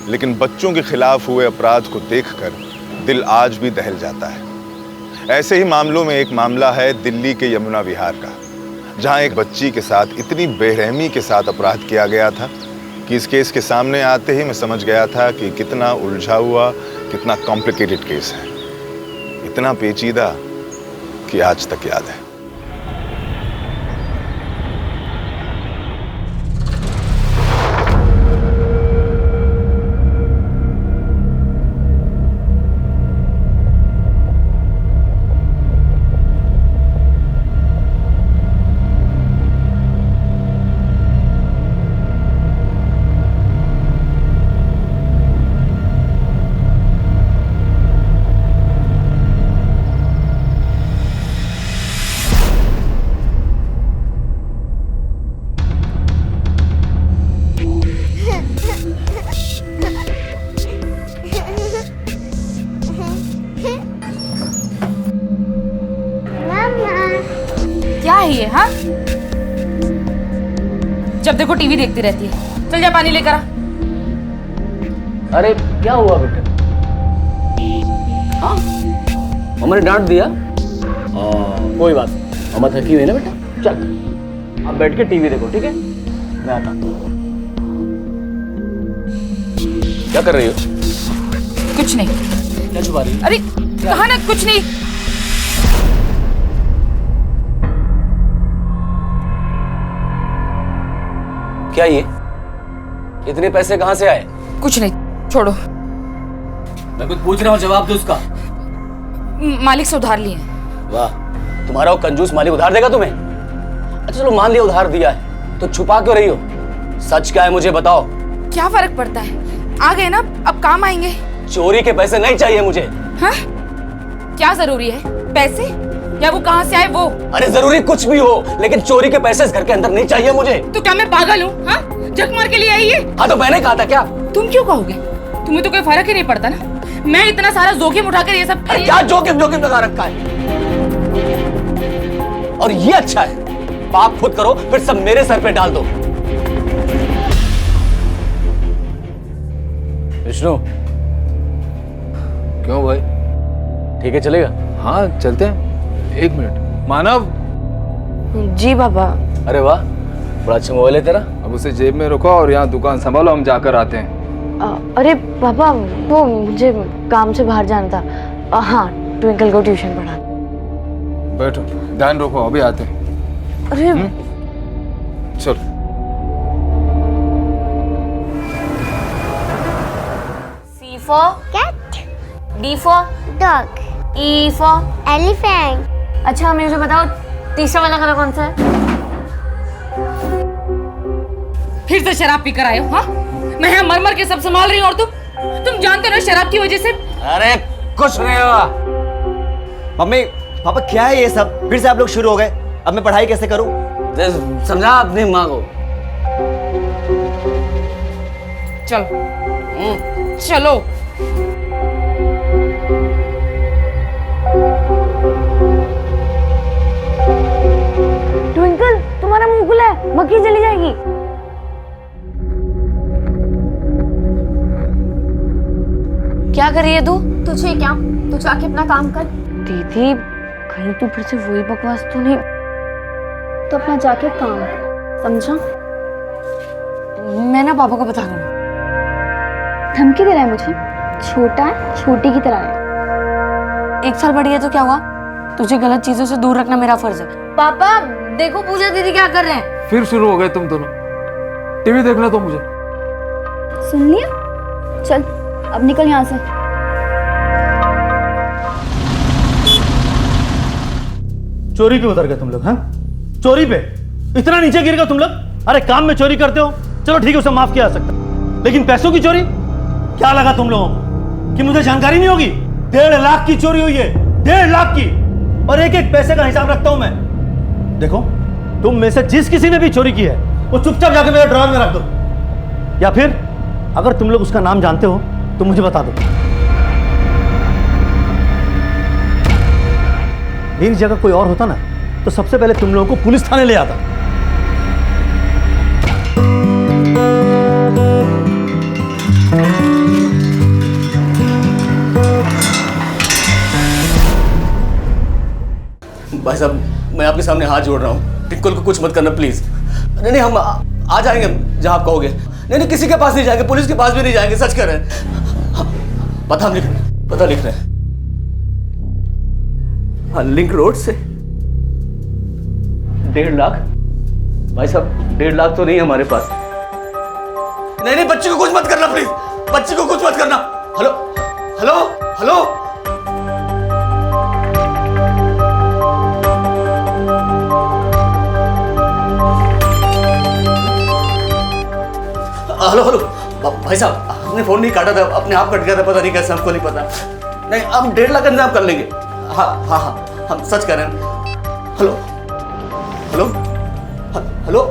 लेकिन बच्चों के खिलाफ हुए अपराध को देखकर दिल आज भी दहल जाता है। ऐसे ही मामलों में एक मामला है दिल्ली के यमुना विहार का, जहां एक बच्ची के साथ इतनी बेरहमी के साथ अपराध किया गया था कि इस केस के सामने आते ही मैं समझ गया था कि कितना उलझा हुआ, कितना कॉम्प्लिकेटेड केस है, इतना पेचीदा कि आज तक याद है। क्या है ये? हाँ, जब देखो टीवी देखती रहती है। चल जा पानी लेकर आ। अरे क्या हुआ बेटा? हाँ, मम्मा ने डांट दिया। कोई बात नहीं, मम्मा थकी हुई है ना बेटा। चल आप बैठ के टीवी देखो, ठीक है? मैं आता हूँ। क्या कर रही हो? कुछ नहीं। क्या छुपा रही हो? अरे कहा ना कुछ नहीं। क्या ये इतने पैसे कहां से आए? कुछ नहीं, छोड़ो। मैं कुछ पूछ रहा हूँ, जवाब दो उसका। मालिक से उधार लिए। वाह, तुम्हारा वो कंजूस मालिक उधार देगा तुम्हें? अच्छा चलो मान लिया उधार दिया है, तो छुपा क्यों रही हो? सच क्या है मुझे बताओ। क्या फर्क पड़ता है, आ गए ना, अब काम आएंगे। चोरी के पैसे नहीं चाहिए मुझे। हाँ? क्या जरूरी है, पैसे या वो कहाँ से आए वो? अरे जरूरी कुछ भी हो, लेकिन चोरी के पैसे इस घर के अंदर नहीं चाहिए मुझे। तो क्या मैं पागल हूँ? हाँ, झक मार के लिए आई है? हाँ तो मैंने कहा था क्या? तुम क्यों कहोगे? तुम्हें तो कोई फर्क ही नहीं पड़ता ना। मैं इतना सारा जोखिम उठाकर ये सब क्या जोखिम लगा रखा है? और ये अच्छा है, पाप खुद करो फिर सब मेरे सर पे डाल दो। विष्णु, क्यों भाई? ठीक है चलेगा? हाँ चलते हैं। एक मिनट। मानव। जी बाबा। अरे वाह, बड़ा अच्छा मोबाइल है तेरा। अब उसे जेब में रखो और यहाँ दुकान संभालो, हम जाकर आते हैं। अरे पापा, वो मुझे काम से बाहर जाना था। हाँ, ट्विंकल को ट्यूशन पढ़ा। बैठो, ध्यान रखो, अभी आते हैं। अरे चलो। C for cat, D for dog, E for elephant. अच्छा मुझे बताओ, तीसरा वाला कलर कौन सा है? फिर से शराब पीकर आए हो? हाँ, मैं यहाँ मर के सब संभाल रही हूँ और तुम जानते हो ना शराब की वजह से। अरे कुछ नहीं हुआ। मम्मी पापा क्या है ये सब? फिर से आप लोग शुरू हो गए। अब मैं पढ़ाई कैसे करूं? समझा अपनी माँ को। चलो चलो। ट्विंकल, तुम्हारा मुंह खुला है, मक्खी चली जाएगी। क्या कर रही है तू? तुझे क्या? तू जाके अपना काम कर। दीदी, कहीं तू फिर से वही बकवास तो नहीं? तो अपना जाके काम कर, समझा? मैं ना पापा को बता दूंगा। धमकी दे रहा है मुझे? छोटा है, छोटी की तरह है। 1 साल बढ़ी है तो क्या हुआ? तुझे गलत चीजों से दूर रखना मेरा फर्ज है। पापा देखो, पूजा दीदी क्या कर रहे हैं। फिर शुरू हो गए तुम दोनों। टीवी देखना तो मुझे। सुन लिया? चल अब निकल यहाँ से। चोरी पे उतर गए तुम लोग? हाँ, चोरी पे इतना नीचे गिर गए तुम लोग? अरे काम में चोरी करते हो, चलो ठीक है, उसे माफ किया जा सकता, लेकिन पैसों की चोरी? क्या लगा तुम लोगों को कि मुझे जानकारी नहीं होगी? 1.5 लाख की चोरी हुई है, 1.5 लाख की, और एक एक पैसे का हिसाब रखता हूं मैं। देखो, तुम में से जिस किसी ने भी चोरी की है वो चुपचाप जाके मेरे ड्रॉअर में रख दो, या फिर अगर तुम लोग उसका नाम जानते हो तो मुझे बता दो। मेरी जगह कोई और होता ना तो सबसे पहले तुम लोगों को पुलिस थाने ले आता। भाई साहब, मैं आपके सामने हाथ जोड़ रहा हूँ, ट्विंकल को कुछ मत करना प्लीज। नहीं, हम आ जाएंगे जहां आप कहोगे। नहीं, किसी के पास नहीं जाएंगे, पुलिस के पास भी नहीं जाएंगे, सच कर रहे हैं। पता लिख रहे हैं। हाँ, लिंक रोड से 1.5 लाख। भाई साहब, 1.5 लाख तो नहीं है हमारे पास। नहीं, बच्ची को कुछ मत करना प्लीज, बच्ची को कुछ मत करना। Hello hello hello hello hello भाई साहब, हमने फोन नहीं काटा था, अपने आप कट गया था, पता नहीं कैसे, हमको नहीं पता। नहीं, हम 1.5 लाख का इंतजाम कर लेंगे। हाँ, हम सच कह रहे हैं। हेलो हेलो हेलो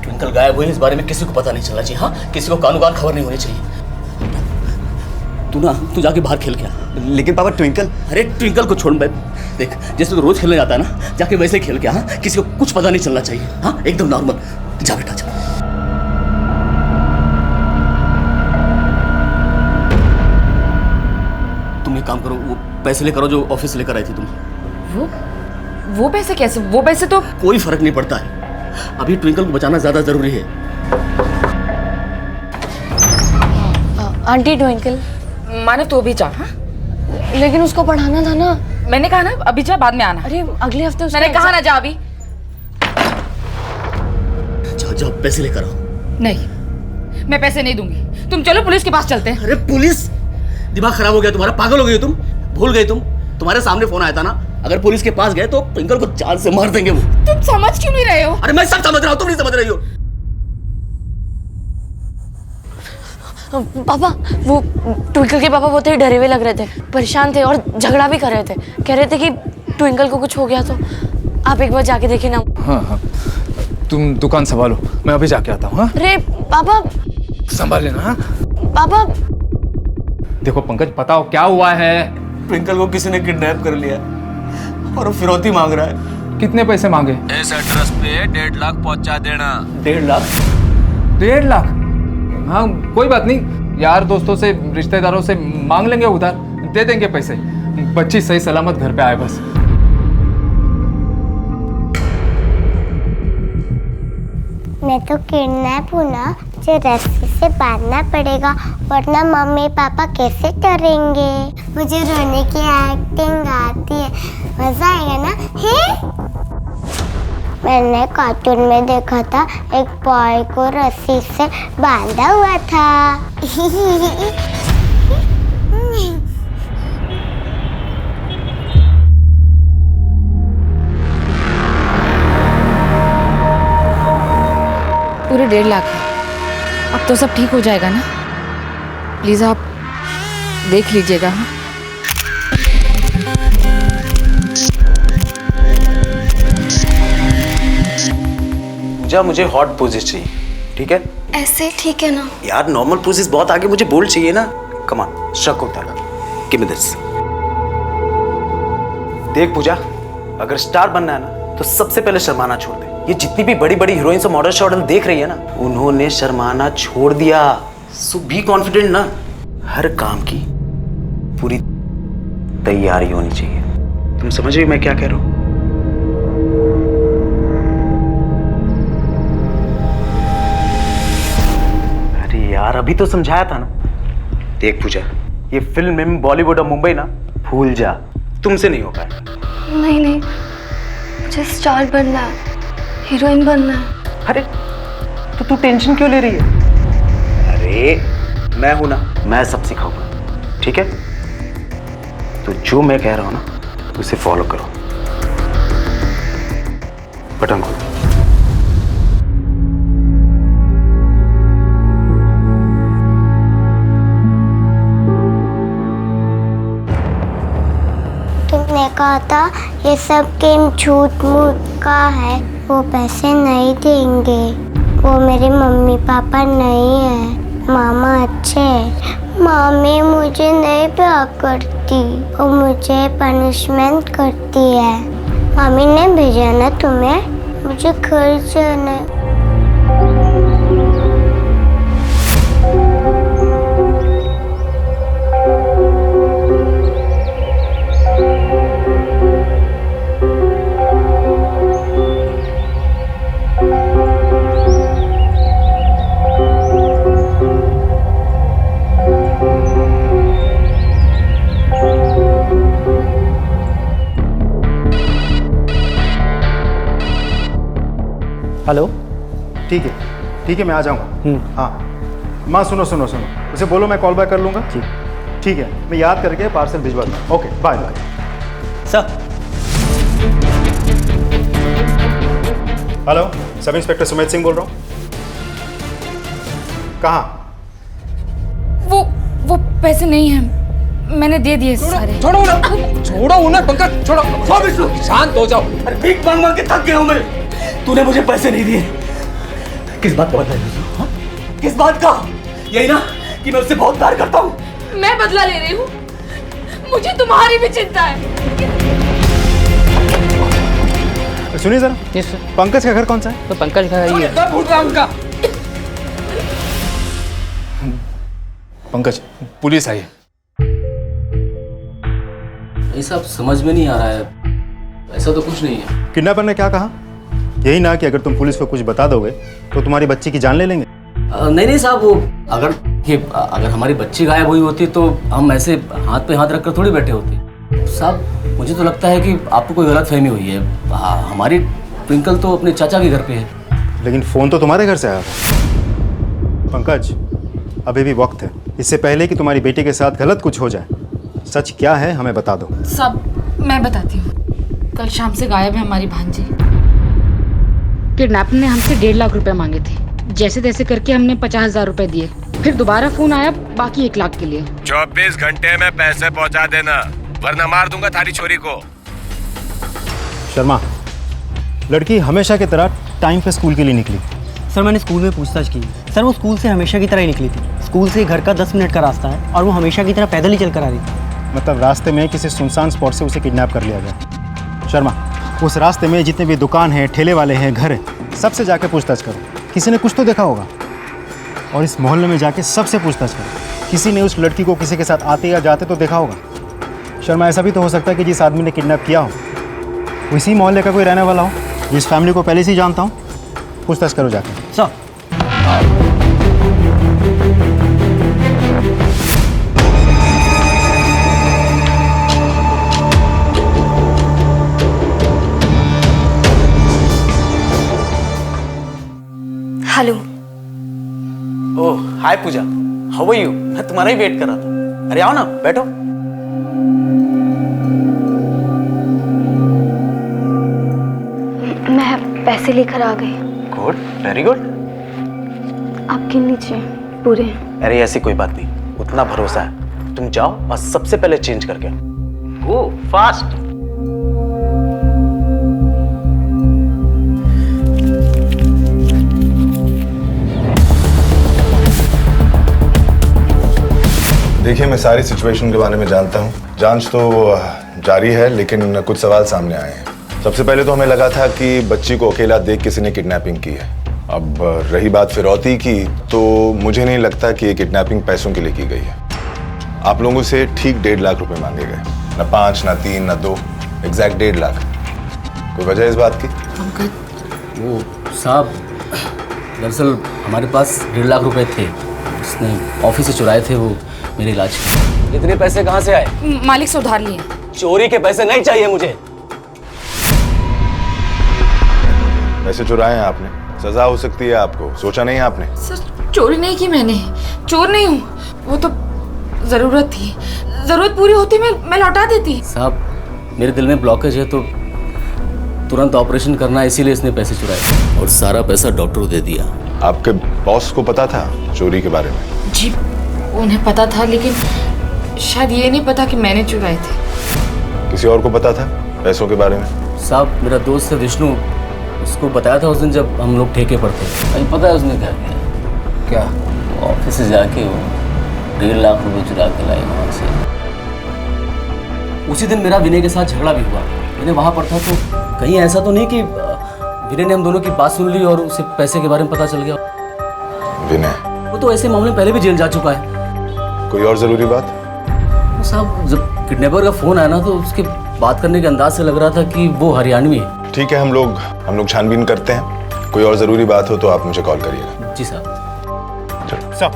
ट्विंकल गायब हुई, इस बारे में किसी को पता नहीं चलना चाहिए। हाँ, किसी को कानून खबर नहीं होनी चाहिए। तू जाके बाहर खेल गया। लेकिन पापा ट्विंकल। अरे ट्विंकल को छोड़, मैं देख, जैसे तो रोज खेलने जाता है ना, जाके वैसे खेल गया। हाँ, किसी को कुछ पता नहीं चलना चाहिए। हाँ, एकदम नॉर्मल। जा बेटा जा। तुम एक काम करो, वो पैसे लेकर आओ जो ऑफिस लेकर आई थी तुम। वो पैसे कैसे? वो पैसे तो कोई फर्क नहीं पड़ता है, अभी ट्विंकल को बचाना ज्यादा जरूरी है। आंटी ट्विंकल, माने तो भी जा। हाँ, लेकिन उसको पढ़ाना था ना। मैंने कहा ना अभी जा, बाद में आना। अरे अगले हफ्ते मैंने कहा ना जा अभी। जाओ पैसे लेकर आओ। नहीं, मैं पैसे नहीं दूंगी। तुम चलो पुलिस के पास चलते हैं। अरे पुलिस? दिमाग खराब हो गया तुम्हारा? पागल हो गई तुम? भूल गई तुम? तुम्हारे सामने फोन आया था ना, अगर पुलिस के पास गए तो ट्विंकल को जान से मार देंगे वो। तुम समझ क्यों नहीं रहे हो? अरे मैं सब समझ रहा हूँ, तुम नहीं समझ रही हो। पापा वो ट्विंकल के पापा बहुत ही डरे हुए लग रहे थे, परेशान थे और झगड़ा भी कर रहे थे। कह रहे थे कि ट्विंकल को कुछ हो गया तो आप एक बार जाके देखिए ना। हाँ हाँ, तुम दुकान संभालो, मैं अभी जाके आता हूँ। हाँ अरे पापा संभाल लेना। हाँ पापा देखो पंकज, बताओ क्या हुआ है? ट्विंकल को किसी ने किडनैप कर लिया और वो फिरौती मांग रहा है। कितने पैसे मांगे? इस एड्रेस पे 1.5 लाख पहुंचा देना। 1.5 लाख? 1.5 लाख? हाँ कोई बात नहीं, यार दोस्तों से रिश्तेदारों से मांग लेंगे, उधार दे देंगे पैसे। बच्ची सही सलामत घर पे आए बस। मैं तो किडनैप हूँ ना, मुझे रस्सी से बांधना पड़ेगा वरना मम्मी पापा कैसे करेंगे। मुझे रोने की एक्टिंग आती है, मजा आएगा ना? है मैंने कार्टून में देखा था एक बॉय को रस्सी से बांधा हुआ था। पूरे 1.5 लाख है। अब तो सब ठीक हो जाएगा ना? प्लीज आप देख लीजिएगा। हाँ पूजा, मुझे हॉट पोजेस चाहिए, ठीक है? ऐसे ठीक है ना? यार नॉर्मल पोजेस बहुत आगे, मुझे बोल्ड चाहिए ना। कम ऑन, शक होता है। Give me this. देख पूजा, अगर स्टार बनना है ना तो सबसे पहले शर्माना छोड़ दे। ये जितनी भी बड़ी बड़ी हीरोइंस और मॉडल शॉडल देख रही है ना, उन्होंने शर्माना छोड़ दिया। सो बी कॉन्फिडेंट ना। हर काम की पूरी तैयारी होनी चाहिए। तुम समझ रही हो मैं क्या कह रहा हूं? अरे यार अभी तो समझाया था ना। देख पूजा, ये फिल्म में बॉलीवुड और मुंबई ना भूल जा, तुमसे नहीं हो पाएगा। नहीं नहीं, मुझे स्टार बनना है, हीरोइन बनना है। अरे तो तू टेंशन क्यों ले रही है? अरे मैं हूं ना, मैं सब सिखाऊंगा, ठीक है? तो जो मैं कह रहा हूं ना उसे फॉलो करो। बटन खोलो। तुमने कहा था ये सब गेम झूठ मूठ का है, वो पैसे नहीं देंगे। वो मेरे मम्मी पापा नहीं है, मामा अच्छे है। मामी मुझे नहीं प्यार करती, वो मुझे पनिशमेंट करती है। मामी ने भेजा ना तुम्हें, मुझे घर जाना है। हेलो, ठीक है मैं आ जाऊंगा। हाँ माँ सुनो, उसे बोलो मैं कॉल बैक कर लूंगा। ठीक है, मैं याद करके पार्सल भिजवा दूंगा। Okay bye bye. Sir. Hello, sub inspector Sumit Singh बोल रहा हूँ। कहाँ? वो पैसे नहीं हैं, मैंने दे दिए सारे। छोड़ो उन्हें पंकज, छोड़ो। शांत हो जाओ। अरे भीख मांग मांग के थक गया हूं मैं। तूने मुझे पैसे नहीं दिए, किस बात का बदला ले रही हो? किस बात का? यही ना कि मैं उससे बहुत प्यार करता हूँ। मैं बदला ले रही हूँ, मुझे तुम्हारी भी चिंता है। सुनिए जरा, पंकज का घर कौन सा है? तो पंकज का ही है। फूट रहा उनका। पंकज, पुलिस आई है। ये सब समझ में नहीं आ रहा है, ऐसा तो कुछ नहीं है। किडनैपर ने क्या कहा? यही ना कि अगर तुम पुलिस को कुछ बता दोगे तो तुम्हारी बच्ची की जान ले लेंगे। नहीं साहब, वो अगर हमारी बच्ची गायब हुई होती तो हम ऐसे हाथ पे हाथ रखकर थोड़ी बैठे होते। साहब मुझे तो लगता है कि आपको कोई गलत फहमी हुई है। हमारी ट्विंकल तो अपने चाचा के घर पे है। लेकिन फोन तो तुम्हारे घर से आया था। पंकज, अभी भी वक्त है, इससे पहले कि तुम्हारी बेटी के साथ गलत कुछ हो जाए। सच क्या है हमें बता दो। सब मैं बताती हूँ। कल शाम से गायब है हमारी भांजी। किडनैपर ने हमसे 1.5 लाख रुपए मांगे थे, जैसे तैसे करके हमने 50,000 रुपए दिए। फिर दोबारा फोन आया बाकी 1 लाख के लिए। 24 घंटे में पैसे पहुंचा देना, वरना मार दूंगा थारी छोरी को। शर्मा, लड़की हमेशा की तरह टाइम पे स्कूल के लिए निकली। सर मैंने स्कूल में पूछताछ की, सर वो स्कूल से हमेशा की तरह ही निकली थी। स्कूल से घर का 10 मिनट का रास्ता है और वो हमेशा की तरह पैदल ही चल कर आ रही थी। मतलब रास्ते में किसी सुनसान स्पॉट से उसे किडनैप कर लिया गया। शर्मा, उस रास्ते में जितने भी दुकान हैं, ठेले वाले हैं, घर हैं, सबसे जाके पूछताछ करो। किसी ने कुछ तो देखा होगा। और इस मोहल्ले में जाके सबसे पूछताछ करो, किसी ने उस लड़की को किसी के साथ आते या जाते तो देखा होगा। शर्मा, ऐसा भी तो हो सकता है कि जिस आदमी ने किडनैप किया हो वो इसी मोहल्ले का कोई रहने वाला हो, जिस फैमिली को पहले से ही जानता हूँ। पूछताछ करो जाके। Sir hello. Oh hi Pooja, how are you? मैं तुम्हारा ही वेट कर रहा था। अरे आओ ना, बैठो। मैं पैसे लेकर आ गई। Good, very good. आपके नीचे पूरे। अरे ऐसी कोई बात नहीं, उतना भरोसा है। तुम जाओ और सबसे पहले चेंज करके आओ। ओ फास्ट। देखिए, मैं सारी सिचुएशन के बारे में जानता हूँ। जांच तो जारी है, लेकिन कुछ सवाल सामने आए हैं। सबसे पहले तो हमें लगा था कि बच्ची को अकेला देख किसी ने किडनैपिंग की है। अब रही बात फिरौती की, तो मुझे नहीं लगता कि ये किडनैपिंग पैसों के लिए की गई है। आप लोगों से ठीक 1.5 लाख रुपए मांगे गए, ना 5, ना 3, ना 2, एग्जैक्ट 1.5 लाख। कोई वजह इस बात की? वो साहब, दरअसल हमारे पास 1.5 लाख रुपए थे। उसने ऑफिस से चुराए थे वो मेरे इलाज के। इतने पैसे कहाँ से आए? मालिक से उधार लिए। चोरी के पैसे नहीं चाहिए मुझे। पैसे चुराए हैं आपने, सजा हो सकती है आपको। सोचा नहीं आपने? सर चोरी नहीं की मैंने, चोर नहीं हूँ। वो तो जरूरत थी, जरूरत पूरी होती मैं लौटा देती। साहब, मेरे दिल में ब्लॉकेज है तो तुरंत ऑपरेशन करना है, इसीलिए इसने पैसे चुराए और सारा पैसा डॉक्टर को दे दिया। आपके बॉस को पता था चोरी के बारे में? जी उन्हें पता था, लेकिन शायद ये नहीं पता कि मैंने चुराए थे। किसी और को पता था पैसों के बारे में? साहब, मेरा दोस्त है विष्णु, उसको बताया था उस दिन जब हम लोग ठेके पर थे। नहीं पता है उसने क्या किया। क्या? ऑफिस से जाके वो 1.5 लाख रुपए चुरा के लाए वहाँ से। उसी दिन मेरा विनय के साथ झगड़ा भी हुआ। विनय वहाँ पर था, तो कहीं ऐसा तो नहीं कि विनय ने हम दोनों की बात सुन ली और उसे पैसे के बारे में पता चल गया? विनय? वो तो ऐसे मामले पहले भी जेल जा चुका है। कोई और जरूरी बात? साहब, जब किडनैपर का फोन आया ना, तो उसके बात करने के अंदाज से लग रहा था कि वो हरियाणवी है। ठीक है, हम लोग छानबीन करते हैं। कोई और जरूरी बात हो तो आप मुझे कॉल करिएगा। जी साहब। चलो सब।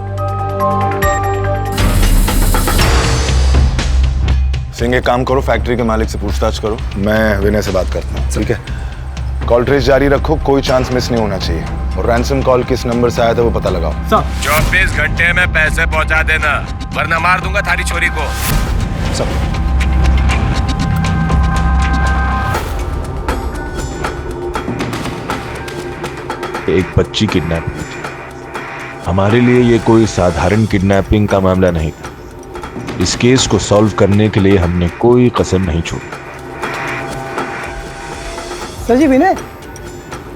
सिंह, एक काम करो, फैक्ट्री के मालिक से पूछताछ करो। मैं विनय से बात करता हूँ, ठीक है? कॉल ट्रेस जारी रखो, कोई चांस मिस नहीं होना चाहिए। और रैंसम कॉल किस नंबर से आया था वो पता लगाओ। 24 घंटे में पैसे पहुंचा देना, वरना मार दूंगा थारी छोरी को। सब। एक बच्ची किडनैप हुई थी। हमारे लिए ये कोई साधारण किडनैपिंग का मामला नहीं था। इस केस को सॉल्व करने के लिए हमने कोई कसर नहीं छोड़ी। सर जी, विनय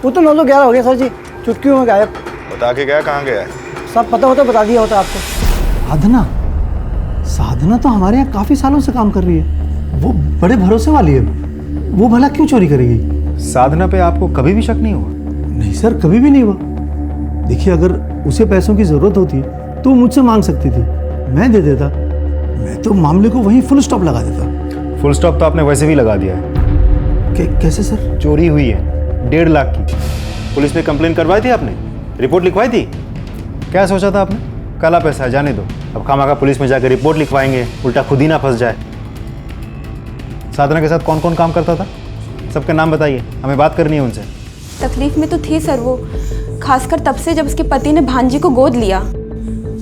वो तो 9:11 हो गया सर जी, चुटकियों में गायब। बता के गया कहाँ गया है? सब पता होता बता दिया होता आपको। साधना, साधना तो हमारे यहाँ काफी सालों से काम कर रही है। वो बड़े भरोसे वाली है। वो भला क्यों चोरी करेगी? साधना पे आपको कभी भी शक नहीं हुआ? नहीं सर, कभी भी नहीं हुआ। देखिए, अगर उसे पैसों की जरूरत होती तो मुझसे मांग सकती थी, मैं दे देता। मैं तो मामले को वहीं फुल स्टॉप लगा देता। फुल स्टॉप तो आपने वैसे भी लगा दिया है। कैसे सर? चोरी हुई है 1.5 लाख की। पुलिस में कंप्लेन करवाई थी आपने? रिपोर्ट लिखवाई थी? क्या सोचा था आपने? काला पैसा है, जाने दो। अब खामखा पुलिस में जाकर रिपोर्ट लिखवाएंगे, उल्टा खुद ही ना फंस जाए। साधना के साथ कौन कौन काम करता था? सबके नाम बताइए, हमें बात करनी है उनसे। तकलीफ में तो थी सर वो, खासकर तब से जब उसके पति ने भांजी को गोद लिया।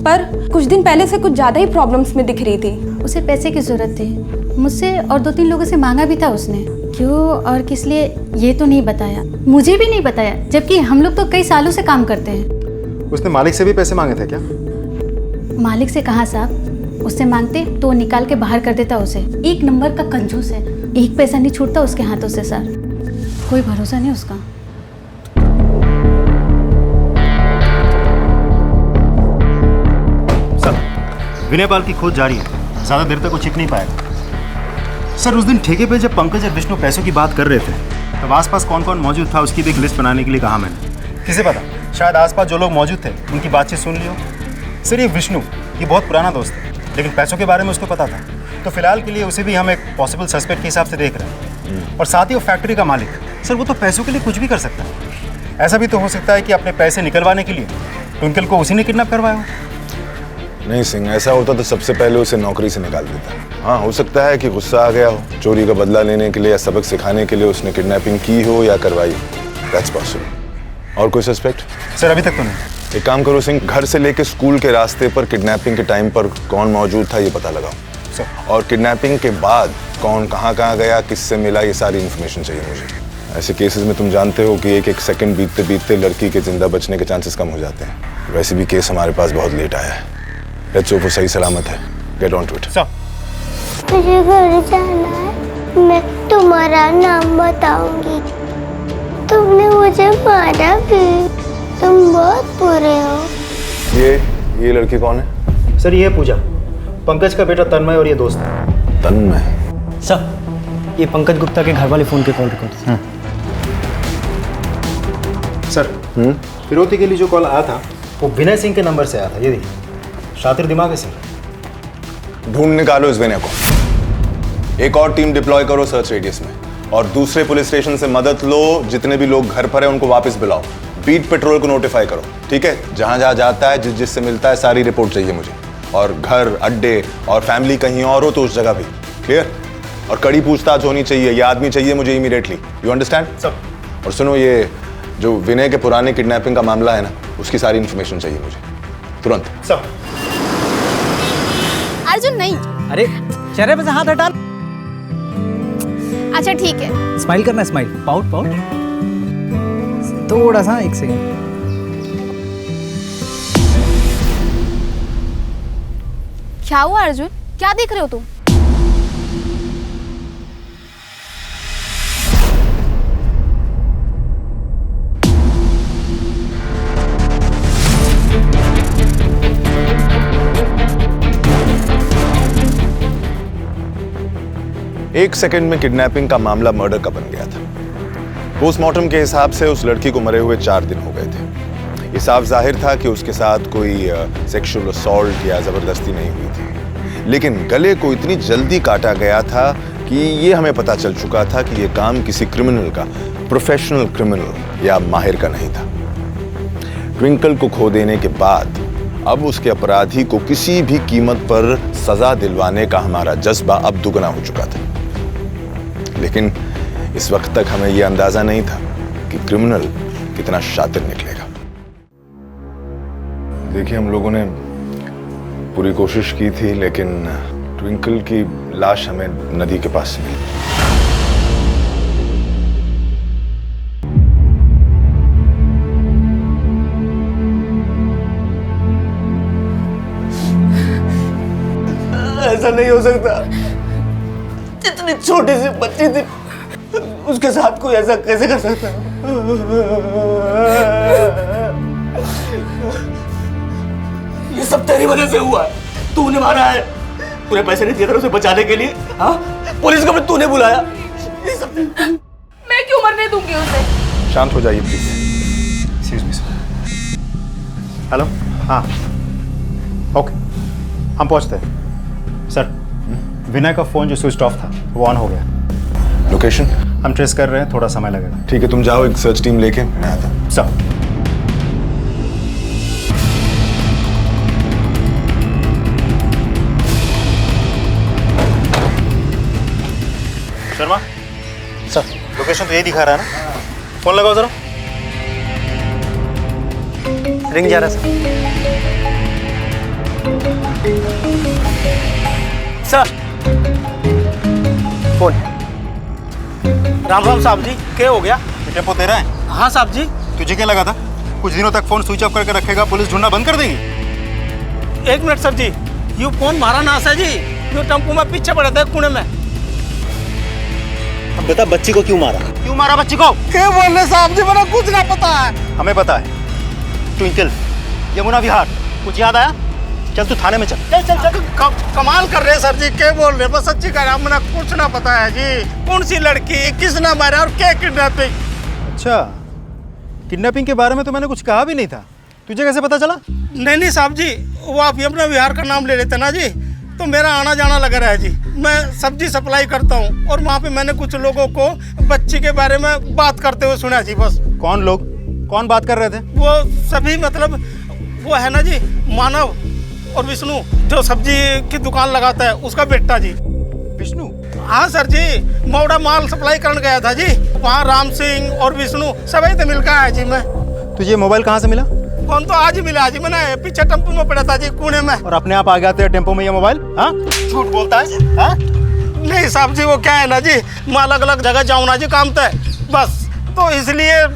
पर कुछ दिन पहले से कुछ ज़्यादा ही प्रॉब्लम्स में दिख रही थी। उसे पैसे की ज़रूरत थी। मुझसे और 2-3 लोगों से मांगा भी था उसने। क्यों और किस लिए ये तो नहीं बताया, मुझे भी नहीं बताया, जबकि हम लोग तो कई सालों से काम करते हैं। उसने मालिक से भी पैसे मांगे थे क्या? मालिक से कहा साहब, उससे मांगते तो वो निकाल के बाहर कर देता उसे। एक नंबर का कंजूस है, एक पैसा नहीं छूटता उसके हाथों से सर, कोई भरोसा नहीं उसका। सर, विनय पाल की खोज जारी है, ज्यादा देर तक वो छिप नहीं पाएगा। सर, उस दिन ठेके पे जब पंकज और विष्णु पैसों की बात कर रहे थे तब आसपास कौन कौन मौजूद था उसकी भी एक लिस्ट बनाने के लिए कहा मैंने। किसे पता, शायद आसपास जो लोग मौजूद थे उनकी बातचीत सुन ली हो। सर, ये विष्णु ये बहुत पुराना दोस्त है, लेकिन पैसों के बारे में उसको पता था, तो फिलहाल के लिए उसे भी हम एक पॉसिबल सस्पेक्ट के हिसाब से देख रहे हैं। और साथ ही वो फैक्ट्री का मालिक, सर वो तो पैसों के लिए कुछ भी कर सकता है। ऐसा भी तो हो सकता है कि अपने पैसे निकलवाने के लिए ट्विंकल को उसी ने किडनैप करवाया हो। नहीं सिंह, ऐसा होता तो सबसे पहले उसे नौकरी से निकाल देता। हाँ, हो सकता है कि गुस्सा आ गया हो, चोरी का बदला लेने के लिए या सबक सिखाने के लिए उसने किडनैपिंग की हो या करवाई हो। That's possible. और कोई सस्पेक्ट? सर, अभी तक तो नहीं। एक काम करो सिंह, घर से लेके स्कूल के रास्ते पर किडनैपिंग के टाइम पर कौन मौजूद था ये पता लगाओ। सर। और किडनैपिंग के बाद कौन कहाँ गया, किससे मिला, ये सारी इन्फॉर्मेशन चाहिए मुझे। ऐसे केसेस में तुम जानते हो कि एक एक सेकंड बीतते बीतते लड़की के जिंदा बचने के चांसेस कम हो जाते हैं। वैसे भी केस हमारे पास बहुत लेट आया है। लेट्स होप वो सही सलामत है। Get on to it. मुझे घर जाना है, मैं तुम्हारा नाम बताऊंगी। तुमने मुझे मारा भी, तुम बहुत बुरे हो। ये लड़की कौन है? सर, ये है पूजा, पंकज का बेटा तन्मय और ये दोस्त है। तन्मय? सर, ये पंकज गुप्ता के घर वाले फोन के कॉल रिकॉर्ड। सर, फिरौती के लिए जो कॉल आया था वो विनय सिंह के नंबर से आया था। ये देखिए, शातिर दिमाग है सर। ढूंढ निकालो इस विनय को। एक और टीम डिप्लॉय करो सर्च रेडियस में, और दूसरे पुलिस स्टेशन से मदद लो। जितने भी लोग घर पर हैं उनको वापस बुलाओ। बीट पेट्रोल को नोटिफाई करो, ठीक है? जहां जहां जाता है, जिससे मिलता है, सारी रिपोर्ट चाहिए मुझे। और घर, अड्डे और फैमिली कहीं और हो तो उस जगह भी। क्लियर? और कड़ी पूछताछ होनी चाहिए। ये आदमी चाहिए मुझे इमीडिएटली। You understand? सब। और सुनो, ये जो विनय के पुराने किडनैपिंग का मामला है ना, उसकी सारी इन्फॉर्मेशन चाहिए मुझे तुरंत। सब। अर्जुन नहीं। अरे चेहरे पे से हाथ हटा। अच्छा ठीक है। स्माइल करना, स्माइल, पाउट पाउट, थोड़ा सा, एक सेकंड। क्या हुआ अर्जुन, क्या देख रहे हो तुम? एक सेकंड में किडनैपिंग का मामला मर्डर का बन गया था। पोस्टमार्टम के हिसाब से उस लड़की को मरे हुए 4 दिन हो गए थे। ये साफ जाहिर था कि उसके साथ कोई सेक्सुअल असॉल्ट या जबरदस्ती नहीं हुई थी, लेकिन गले को इतनी जल्दी काटा गया था कि ये हमें पता चल चुका था कि ये काम किसी क्रिमिनल का, प्रोफेशनल क्रिमिनल या माहिर का नहीं था। ट्विंकल को खो देने के बाद अब उसके अपराधी को किसी भी कीमत पर सजा दिलवाने का हमारा जज्बा अब दुगना हो चुका था। लेकिन इस वक्त तक हमें यह अंदाजा नहीं था कि क्रिमिनल कितना शातिर निकलेगा। देखिए, हम लोगों ने पूरी कोशिश की थी, लेकिन ट्विंकल की लाश हमें नदी के पास से मिली। ऐसा नहीं हो सकता। इतनी छोटी सी बच्ची थी, उसके साथ कोई ऐसा कैसे कर सकता है? ये सब तेरी वजह से हुआ है। तूने मारा है। तूने पैसे नहीं दिए थे उसे बचाने के लिए। हाँ, पुलिस को भी तूने बुलाया। ये सब मैं क्यों मरने दूंगी उसे? शांत हो जाइए please. Excuse me sir. Hello. हाँ, ओके, हम पहुंचते हैं। सर, विनय का फोन जो स्विच ऑफ था वो ऑन हो गया। लोकेशन हम ट्रेस कर रहे हैं, थोड़ा समय लगेगा। ठीक है, तुम जाओ, एक सर्च टीम लेके मैं आता हूं। सर। शर्मा सर, लोकेशन तो यही दिखा रहा है ना? फोन लगाओ जरा। रिंग जा रहा है सर। फोन। राम राम साहब जी, क्या हो गया? टेम्पो तेरा है? हाँ साहब जी। तुझे क्या लगा था कुछ दिनों तक फोन स्विच ऑफ करके रखेगा पुलिस ढूंढना बंद कर देगी? एक minute sir ji, you phone मारा ना सर जी, यू टेम्पो में पीछे पड़े थे कुएं में। अब बता बच्ची को क्यों मारा? क्यों मारा बच्ची को? क्या बोल रहे साहब जी, मेरा कुछ ना पता है। हमें पता है। ट्विंकल, यमुना विहार, कुछ याद आया? चल तू थाने में चल। चल चल चल। कमाल कर रहे हैं सर जी, क्या बोल रहे हैं? बस सच्ची कह रहा हूं, मुझे कुछ ना पता है जी। कौन सी लड़की, किसने मारा और क्या किडनैपिंग? अच्छा, किडनैपिंग के बारे में तो मैंने कुछ कहा भी नहीं था, तुझे कैसे पता चला? नहीं साहब जी, वो आप यमुना विहार का नाम ले लेते ना जी, तो मेरा आना जाना लगा रहा है जी। मैं सब्जी सप्लाई करता हूँ और वहाँ पे मैंने कुछ लोगों को बच्ची के बारे में बात करते हुए सुना जी। बस। कौन लोग? कौन बात कर रहे थे? वो सभी, मतलब वो है ना जी, मानव और विष्णु, जो सब्जी की दुकान लगाता है, उसका बेटा जी। विष्णु? हाँ सर जी, मौड़ा माल सप्लाई करने गया था जी, वहाँ राम सिंह और विष्णु सभी तो मिलकर आया जी। मैं तुझे मोबाइल कहाँ से मिला? फोन तो आज ही मिला जी, मैंने पीछे टेम्पो में पड़ा था जी, कुएं में। और अपने आप आ गया तेरे टेम्पो में ये मोबाइल? हाँ, झूठ बोलता है? हाँ? नहीं साहब जी, वो क्या है ना जी, मैं अलग अलग जगह जाऊँ ना जी काम पे, बस तो इसलिए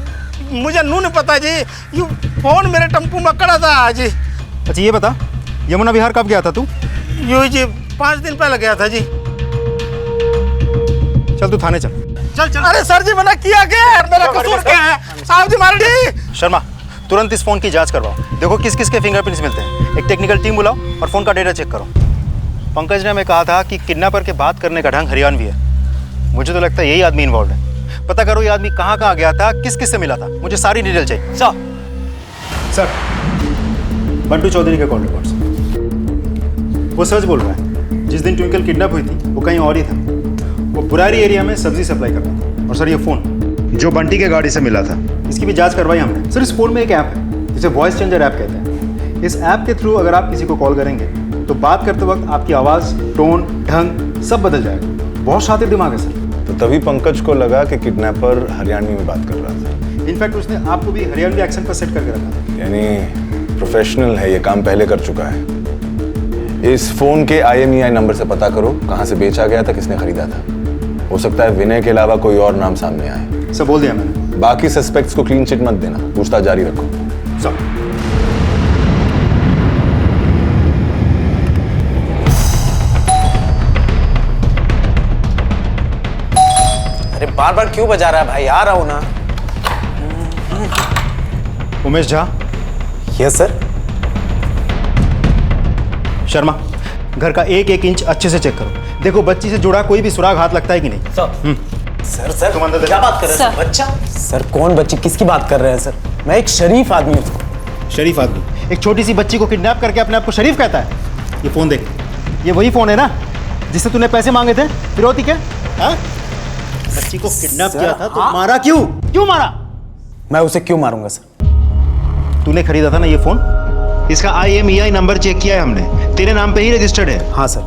मुझे नहीं पता जी, यू फोन मेरे टेम्पो में कड़ा था जी। अच्छा ये बता, यमुना विहार कब गया था तू? यूँ जी 5 दिन पहले गया था जी। चल तू थाने चल। चल चल। अरे सर जी, मैंने किया क्या है? मेरा कसूर क्या है? साहब जी मार दी। शर्मा, तुरंत इस फोन की जांच करवाओ, देखो किस किस के फिंगरप्रिंट्स मिलते हैं। एक टेक्निकल टीम बुलाओ और फोन का डेटा चेक करो। पंकज ने हमें कहा था कि किडनैपर के बात करने का ढंग हरियाणवी है। मुझे तो लगता है यही आदमी इन्वॉल्व है। पता करो ये आदमी कहाँ कहाँ गया था, किस किस से मिला था, मुझे सारी डिटेल चाहिए। सर, बंटू चौधरी के कॉल रिकॉर्ड्स। वो सच बोल रहा है, जिस दिन ट्विंकल किडनैप हुई थी वो कहीं और ही था। वो बुरारी एरिया में सब्जी सप्लाई करता था। और सर ये फ़ोन जो बंटी के गाड़ी से मिला था, इसकी भी जांच करवाई हमने। सर इस फ़ोन में एक ऐप है जिसे वॉइस चेंजर ऐप कहते हैं। इस ऐप के थ्रू अगर आप किसी को कॉल करेंगे तो बात करते वक्त आपकी आवाज़, टोन, ढंग सब बदल जाएगा। बहुत शातिर दिमाग है सर। तो तभी पंकज को लगा कि किडनैपर हरियाणवी में बात कर रहा था। इनफैक्ट उसने आपको भी हरियाणवी एक्सेंट पर सेट करके रखा था। यानी प्रोफेशनल है, ये काम पहले कर चुका है। इस फोन के IMEI नंबर से पता करो कहाँ से बेचा गया था, किसने खरीदा था। हो सकता है विनय के अलावा कोई और नाम सामने आए। सब बोल दिया मैंने। बाकी सस्पेक्ट्स को क्लीन चिट मत देना, पूछताछ जारी रखो। सब। अरे बार बार क्यों बजा रहा है भाई? आ रहा हूं ना। उमेश झा। Yes sir. शर्मा, घर का एक एक इंच अच्छे से चेक करो, देखो बच्ची से जुड़ा कोई भी सुराग हाथ लगता है कि नहीं। सर सर क्या बात कर रहे हैं? बच्चा? सर कौन बच्ची, किसकी बात कर रहे हैं सर? मैं एक शरीफ आदमी हूँ। शरीफ आदमी एक छोटी सी बच्ची को किडनैप करके अपने आप को शरीफ कहता है? ये फोन देख, ये वही फोन है ना जिससे तूने पैसे मांगे थे फिरौती के? हाँ? बच्ची को किडनैप किया था तो मारा क्यों? क्यों मारा? मैं उसे क्यों मारूंगा सर? तूने खरीदा था ना ये फोन, इसका IMEI नंबर चेक किया है हमने, तेरे नाम पे ही रजिस्टर्ड है। हाँ सर।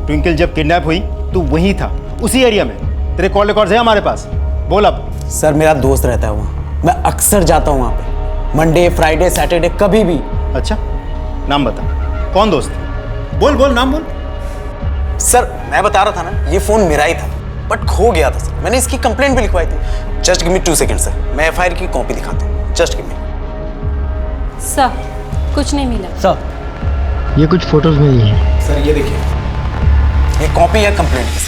ट्विंकल जब किडनैप हुई तो वहीं था, उसी एरिया में। तेरे कॉल रिकॉर्ड्स है हमारे पास, बोल अब। सर मेरा दोस्त रहता है वहाँ, मैं अक्सर जाता हूँ वहाँ पे, मंडे, फ्राइडे, सैटरडे, कभी भी। अच्छा, नाम बता, कौन दोस्त? बोल बोल, नाम बोल। सर मैं बता रहा था ना, ये फोन मेरा ही था बट खो गया था सर। मैंने इसकी कंप्लेंट भी लिखवाई थी। Just give me 2 second sir, मैं FIR की कॉपी दिखाता हूँ। Just give me. सर कुछ नहीं मिला। सर ये कुछ फोटोज में ही है। सर ये देखिए, ये कॉपी है कंप्लेंट की।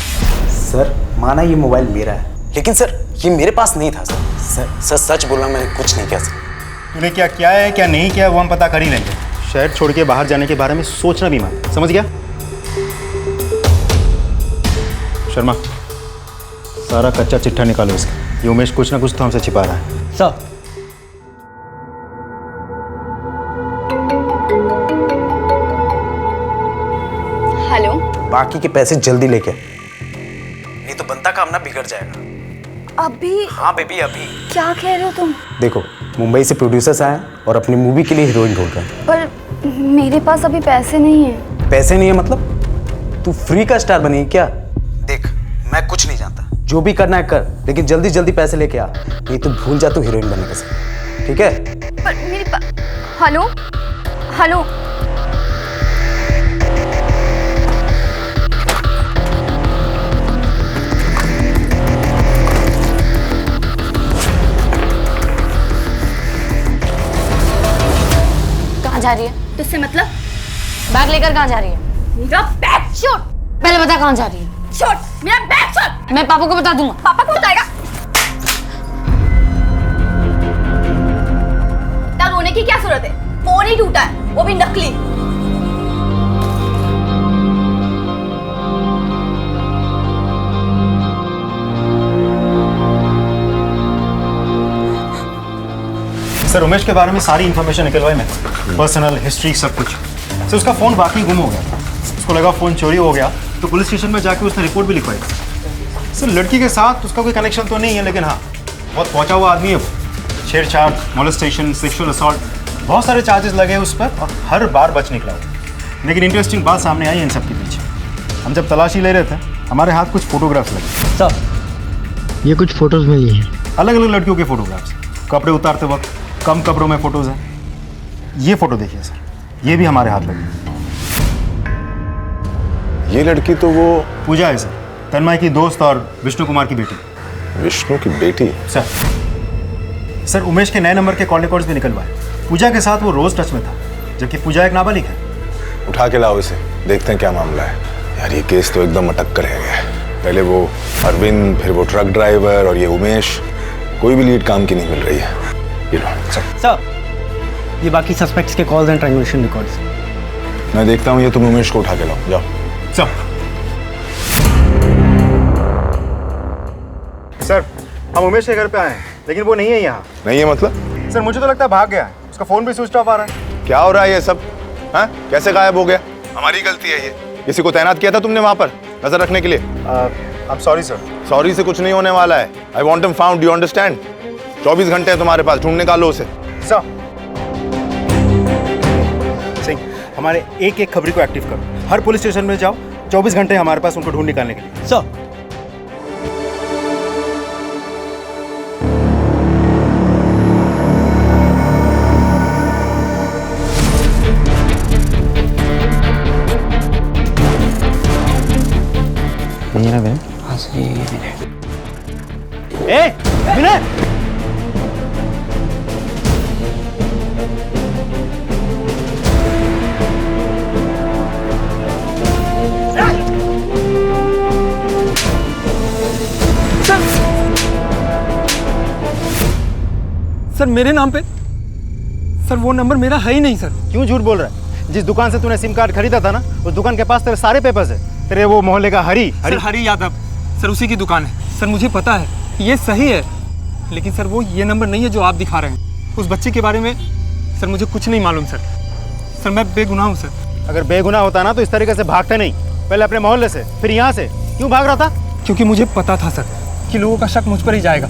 सर माना ये मोबाइल मेरा है, लेकिन सर ये मेरे पास नहीं था सर। सर सच बोलना, मैंने कुछ नहीं किया सर। तूने क्या किया है क्या नहीं किया वो हम पता कर ही लेंगे। शहर छोड़ के बाहर जाने के बारे में सोचना भी मत, समझ गया? शर्मा, सारा कच्चा चिट्ठा निकालो इसका। ये उमेश कुछ ना कुछ तो हमसे छिपा रहा है। Sir hello. बाकी के पैसे जल्दी लेके, नहीं तो बनता काम ना बिगड़ जाएगा। अभी? हाँ बेबी अभी। क्या कह रहे हो तुम? देखो मुंबई से प्रोड्यूसर्स आए और अपनी मूवी के लिए हीरोइन ढूंढ रहे हैं। पर मेरे पास अभी पैसे नहीं है। पैसे नहीं है मतलब? तू फ्री का स्टार बनेगी क्या? देख मैं कुछ नहीं जानता, जो भी करना है कर, लेकिन जल्दी जल्दी पैसे लेके आ, नहीं तो भूल जा तू हीरोइन बनने का। ठीक है? पर मेरे हेलो हेलो। कहाँ जा रही है? तुझसे मतलब? बैग लेकर कहाँ जा रही है? मेरा बैग छोड़। पहले बता कहाँ जा रही है? छोड़ मेरा बैग छोड़। मैं पापा को बता दूंगा। पापा को बताएगा? इतना रोने की क्या जरूरत है? फोन ही टूटा है, वो भी नकली। सर उमेश के बारे में सारी इन्फॉर्मेशन निकलवाई मैंने, पर्सनल हिस्ट्री सब कुछ। सर उसका फ़ोन बाकी गुम हो गया था, उसको लगा फ़ोन चोरी हो गया तो पुलिस स्टेशन में जाके उसने रिपोर्ट भी लिखवाई। सर लड़की के साथ उसका कोई कनेक्शन तो नहीं है, लेकिन हाँ बहुत पहुंचा हुआ आदमी है वो। छेड़छाड़, मोलेस्टेशन, सेक्सुअल असॉल्ट, बहुत सारे चार्जेस लगे हैं उस पर और हर बार बच निकला वो। लेकिन इंटरेस्टिंग बात सामने आई इन सब के पीछे। हम जब तलाशी ले रहे थे हमारे हाथ कुछ फोटोग्राफ्स लगे। सर ये कुछ फोटोज मिली हैं, अलग अलग लड़कियों के फोटोग्राफ्स, कपड़े उतारते वक्त, कम कपड़ों में फोटोज हैं। ये फोटो देखिए सर, ये भी हमारे हाथ लगी। ये लड़की तो वो पूजा है सर, तन्मय की दोस्त और विष्णु कुमार की बेटी। विष्णु की बेटी? सर उमेश के नए नंबर के कॉल रिकॉर्ड्स भी निकलवाए। पूजा के साथ वो रोज टच में था, जबकि पूजा एक नाबालिग है। उठा के लाओ इसे, देखते हैं क्या मामला है। यार ये केस तो एकदम अटक कर रह गया है। पहले वो अरविंद, फिर वो ट्रक ड्राइवर और ये उमेश, कोई भी लीड काम की नहीं मिल रही है। ये लो सर, ये बाकी सस्पेक्ट्स के कॉल्स एंड ट्रांजैक्शन रिकॉर्ड्स। मैं देखता हूँ, ये तुम उमेश को उठा के लाओ, जाओ। सर हम उमेश के घर पे आए हैं, लेकिन वो नहीं है यहाँ। नहीं है मतलब? सर मुझे तो लगता है भाग गया है, उसका फोन भी स्विच ऑफ आ रहा है। क्या हो रहा है ये सब? हाँ कैसे गायब हो गया? हमारी गलती है ये। किसी को तैनात किया था तुमने वहां पर नजर रखने के लिए? I am sorry sir. Sorry से कुछ नहीं होने वाला है। I want him found, you understand? 24 घंटे है तुम्हारे पास, ढूंढ निकालो उसे। सर सिंह, हमारे एक एक खबरी को एक्टिव करो, हर पुलिस स्टेशन में जाओ, 24 घंटे हमारे पास उनको ढूंढ निकालने के लिए। सर हाँ सर ये मेरे। ए विनय, सर मेरे नाम पे? सर वो नंबर मेरा है ही नहीं सर। क्यों झूठ बोल रहा है? जिस दुकान से तूने सिम कार्ड खरीदा था ना, उस दुकान के पास तेरे सारे पेपर्स है। तेरे वो मोहल्ले का हरी यादव सर, उसी की दुकान है सर। मुझे पता है ये सही है, लेकिन सर वो ये नंबर नहीं है जो आप दिखा रहे हैं। उस बच्चे के बारे में सर मुझे कुछ नहीं मालूम सर। सर मैं बेगुनाह हूँ सर। अगर बेगुनाह होता ना तो इस तरीके से भागते नहीं, पहले अपने मोहल्ले से फिर यहाँ से। क्यों भाग रहा था? क्योंकि मुझे पता था सर कि लोगों का शक मुझ पर ही जाएगा।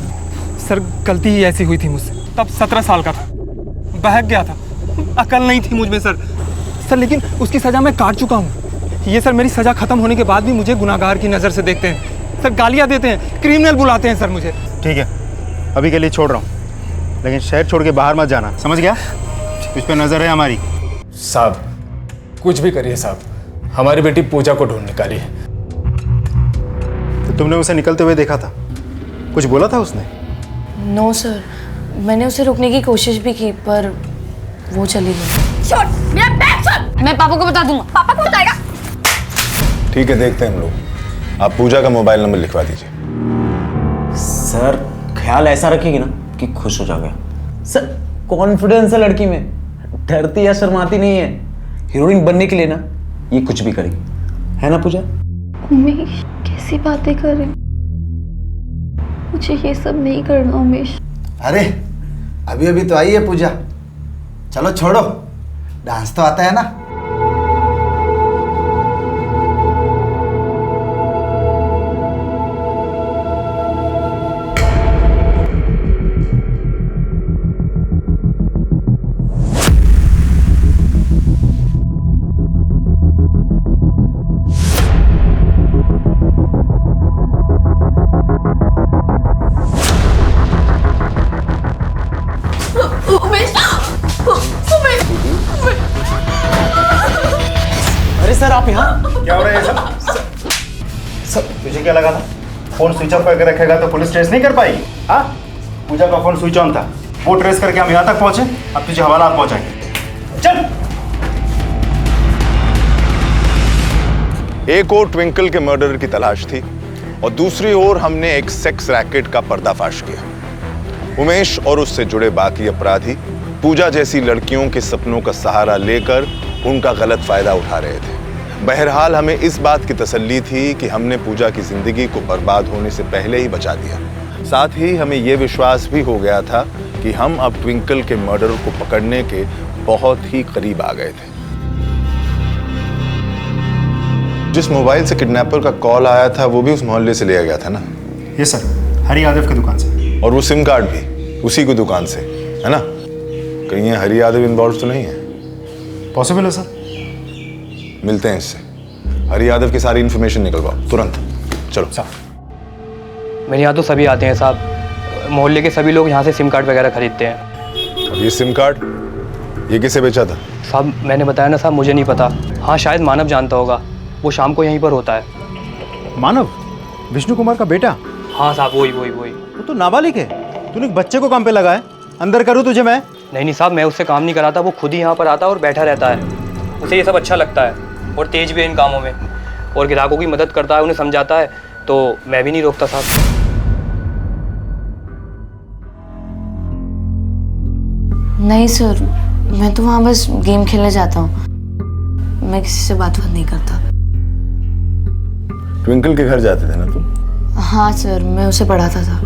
सर गलती ही ऐसी हुई थी मुझसे। तब 17 साल का था, बहक गया था, अकल नहीं थी मुझ में सर। लेकिन उसकी सज़ा मैं काट चुका हूँ। ये सर मेरी सज़ा खत्म होने के बाद भी मुझे गुनाहगार की नज़र से देखते हैं सर, गालियाँ देते हैं, क्रिमिनल बुलाते हैं सर मुझे। ठीक है, अभी के लिए छोड़ रहा हूँ, लेकिन शहर छोड़ के बाहर मत जाना, समझ गया? उस पर नज़र है हमारी। साहब कुछ भी करिए साहब, हमारी बेटी पूजा को ढूंढ निकालिए। तो तुमने उसे निकलते हुए देखा था? कुछ बोला था उसने? नो सर, मैंने उसे रोकने की कोशिश भी की पर वो चली गई। छोड़ मेरा बैग छोड़। मैं पापा को बता दूंगा। पापा को बताएगा? ठीक है, देखते हैं हम लोग। आप पूजा का मोबाइल नंबर लिखवा दीजिए। सर ख्याल ऐसा रखेगी ना कि खुश हो जाओगे। सर कॉन्फिडेंस है लड़की में, डरती या शर्माती नहीं है। हीरोइन बनने के लिए ना ये कुछ भी करेगी, है ना पूजा? उमेश कैसी बातें कर रहे, मुझे ये सब नहीं करना उमेश। अरे अभी अभी तो आई है पूजा, चलो छोड़ो, डांस तो आता है ना। सर आप यहाँ क्या हो रहा है सब? सब तुझे क्या लगा था फोन स्विच ऑफ करके रखेगा तो पुलिस ट्रेस नहीं कर पाएगी? हाँ, पूजा का फोन स्विच ऑन था, वो ट्रेस करके हम यहाँ तक पहुंचे, अब तुझे हवालात पहुंचाएंगे। चल। एक और ट्विंकल के मर्डर की तलाश थी और दूसरी ओर हमने एक सेक्स रैकेट का पर्दाफाश किया। उमेश और उससे जुड़े बाकी अपराधी पूजा जैसी लड़कियों के सपनों का सहारा लेकर उनका गलत फायदा उठा रहे थे। बहरहाल हमें इस बात की तसल्ली थी कि हमने पूजा की जिंदगी को बर्बाद होने से पहले ही बचा दिया। साथ ही हमें यह विश्वास भी हो गया था कि हम अब ट्विंकल के मर्डर को पकड़ने के बहुत ही करीब आ गए थे। जिस मोबाइल से किडनैपर का कॉल आया था वो भी उस मोहल्ले से लिया गया था ना? ये सर, हरि यादव की दुकान से। और वो सिम कार्ड भी उसी की दुकान से, है ना? कहीं ये हरि यादव इन्वॉल्व तो नहीं है? पॉसिबल है सर। मिलते हैं इससे, हरि यादव की सारी इंफॉर्मेशन निकलवाओ तुरंत। चलो साहब। मेरे यहाँ तो सभी आते हैं साहब, मोहल्ले के सभी लोग यहाँ से सिम कार्ड वगैरह खरीदते हैं। अब ये सिम कार्ड ये किसे बेचा था? साहब मैंने बताया ना साहब, मुझे नहीं पता। हाँ शायद मानव जानता होगा, वो शाम को यहीं पर होता है। मानव? विष्णु कुमार का बेटा? हाँ साहब वही। वो तो नाबालिग है, तूने एक बच्चे को काम पे लगाया। अंदर करूँ तुझे मैं? नहीं साहब, मैं उससे काम नहीं कराता, वो खुद ही यहाँ पर आता और बैठा रहता है। उसे ये सब अच्छा लगता है और तेज भी है इन कामों में, और ग्राहकों की मदद करता है, उन्हें समझाता है, तो मैं भी नहीं रोकता साहब। नहीं सर, मैं तो वहाँ बस गेम खेलने जाता हूँ, मैं किसी से बात नहीं करता। ट्विंकल के घर जाते थे ना तुम? हाँ सर, मैं उसे पढ़ाता था।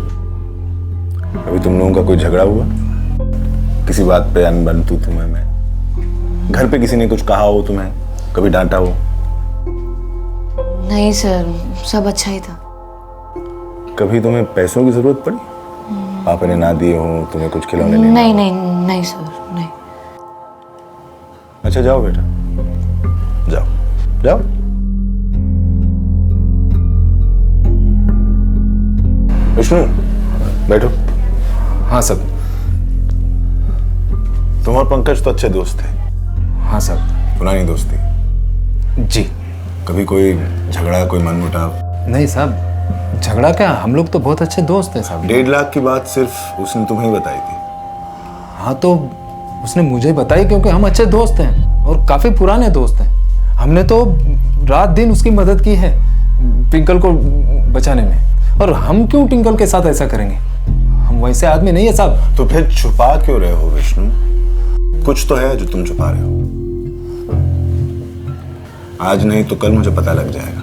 अभी तुम लोगों का कोई झगड़ा हुआ किसी बात पे? अनबन तू तुम्हें मैं घर पे किसी ने कुछ कहा हो तुम्हें, कभी डांटा हो? नहीं सर, सब अच्छा ही था। कभी तुम्हें पैसों की जरूरत पड़ी? पापा ने ना दिए हो तुम्हें कुछ खिलौने? नहीं सर, नहीं। अच्छा जाओ बेटा, जाओ। विष्णु बैठो। हाँ सर। तुम और पंकज तो अच्छे दोस्त थे? हाँ सर। पुरानी दोस्ती? जी। कभी कोई झगड़ा, कोई मनमुटाव? नहीं साहब, झगड़ा क्या, हम लोग तो बहुत अच्छे दोस्त हैं साहब। 1.5 लाख की बात सिर्फ उसने तुम्हें ही बताई थी? हाँ तो उसने मुझे बताई क्योंकि हम अच्छे दोस्त हैं और काफी पुराने दोस्त हैं। हमने तो रात दिन उसकी मदद की है ट्विंकल को बचाने में, और हम क्यों ट्विंकल के साथ ऐसा करेंगे? हम वैसे आदमी नहीं है साहब। तो फिर छुपा क्यों रहे हो विष्णु? कुछ तो है जो तुम छुपा रहे हो। आज नहीं तो कल मुझे पता लग जाएगा।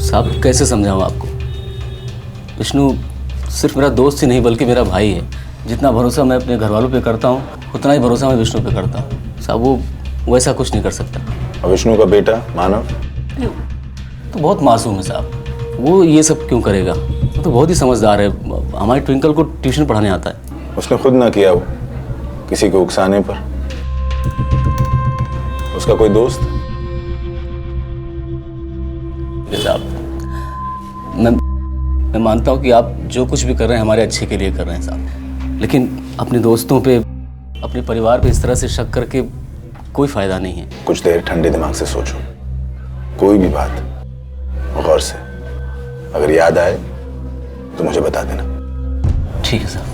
साहब कैसे समझाऊं आपको? विष्णु सिर्फ मेरा दोस्त ही नहीं बल्कि मेरा भाई है। जितना भरोसा मैं अपने घर वालों पे करता हूँ उतना ही भरोसा मैं विष्णु पे करता हूँ साहब। वो वैसा कुछ नहीं कर सकता। और विष्णु का बेटा मानव तो बहुत मासूम है साहब, वो ये सब क्यों करेगा? वो तो बहुत ही समझदार है, हमारे ट्विंकल को ट्यूशन पढ़ाने आता है। उसने खुद ना किया, वो किसी को उकसाने पर। उसका कोई दोस्त? साहब मैं मानता हूँ कि आप जो कुछ भी कर रहे हैं हमारे अच्छे के लिए कर रहे हैं साहब, लेकिन अपने दोस्तों पे, अपने परिवार पे इस तरह से शक करके कोई फायदा नहीं है। कुछ देर ठंडे दिमाग से सोचो, कोई भी बात गौर से, अगर याद आए तो मुझे बता देना। ठीक है साहब।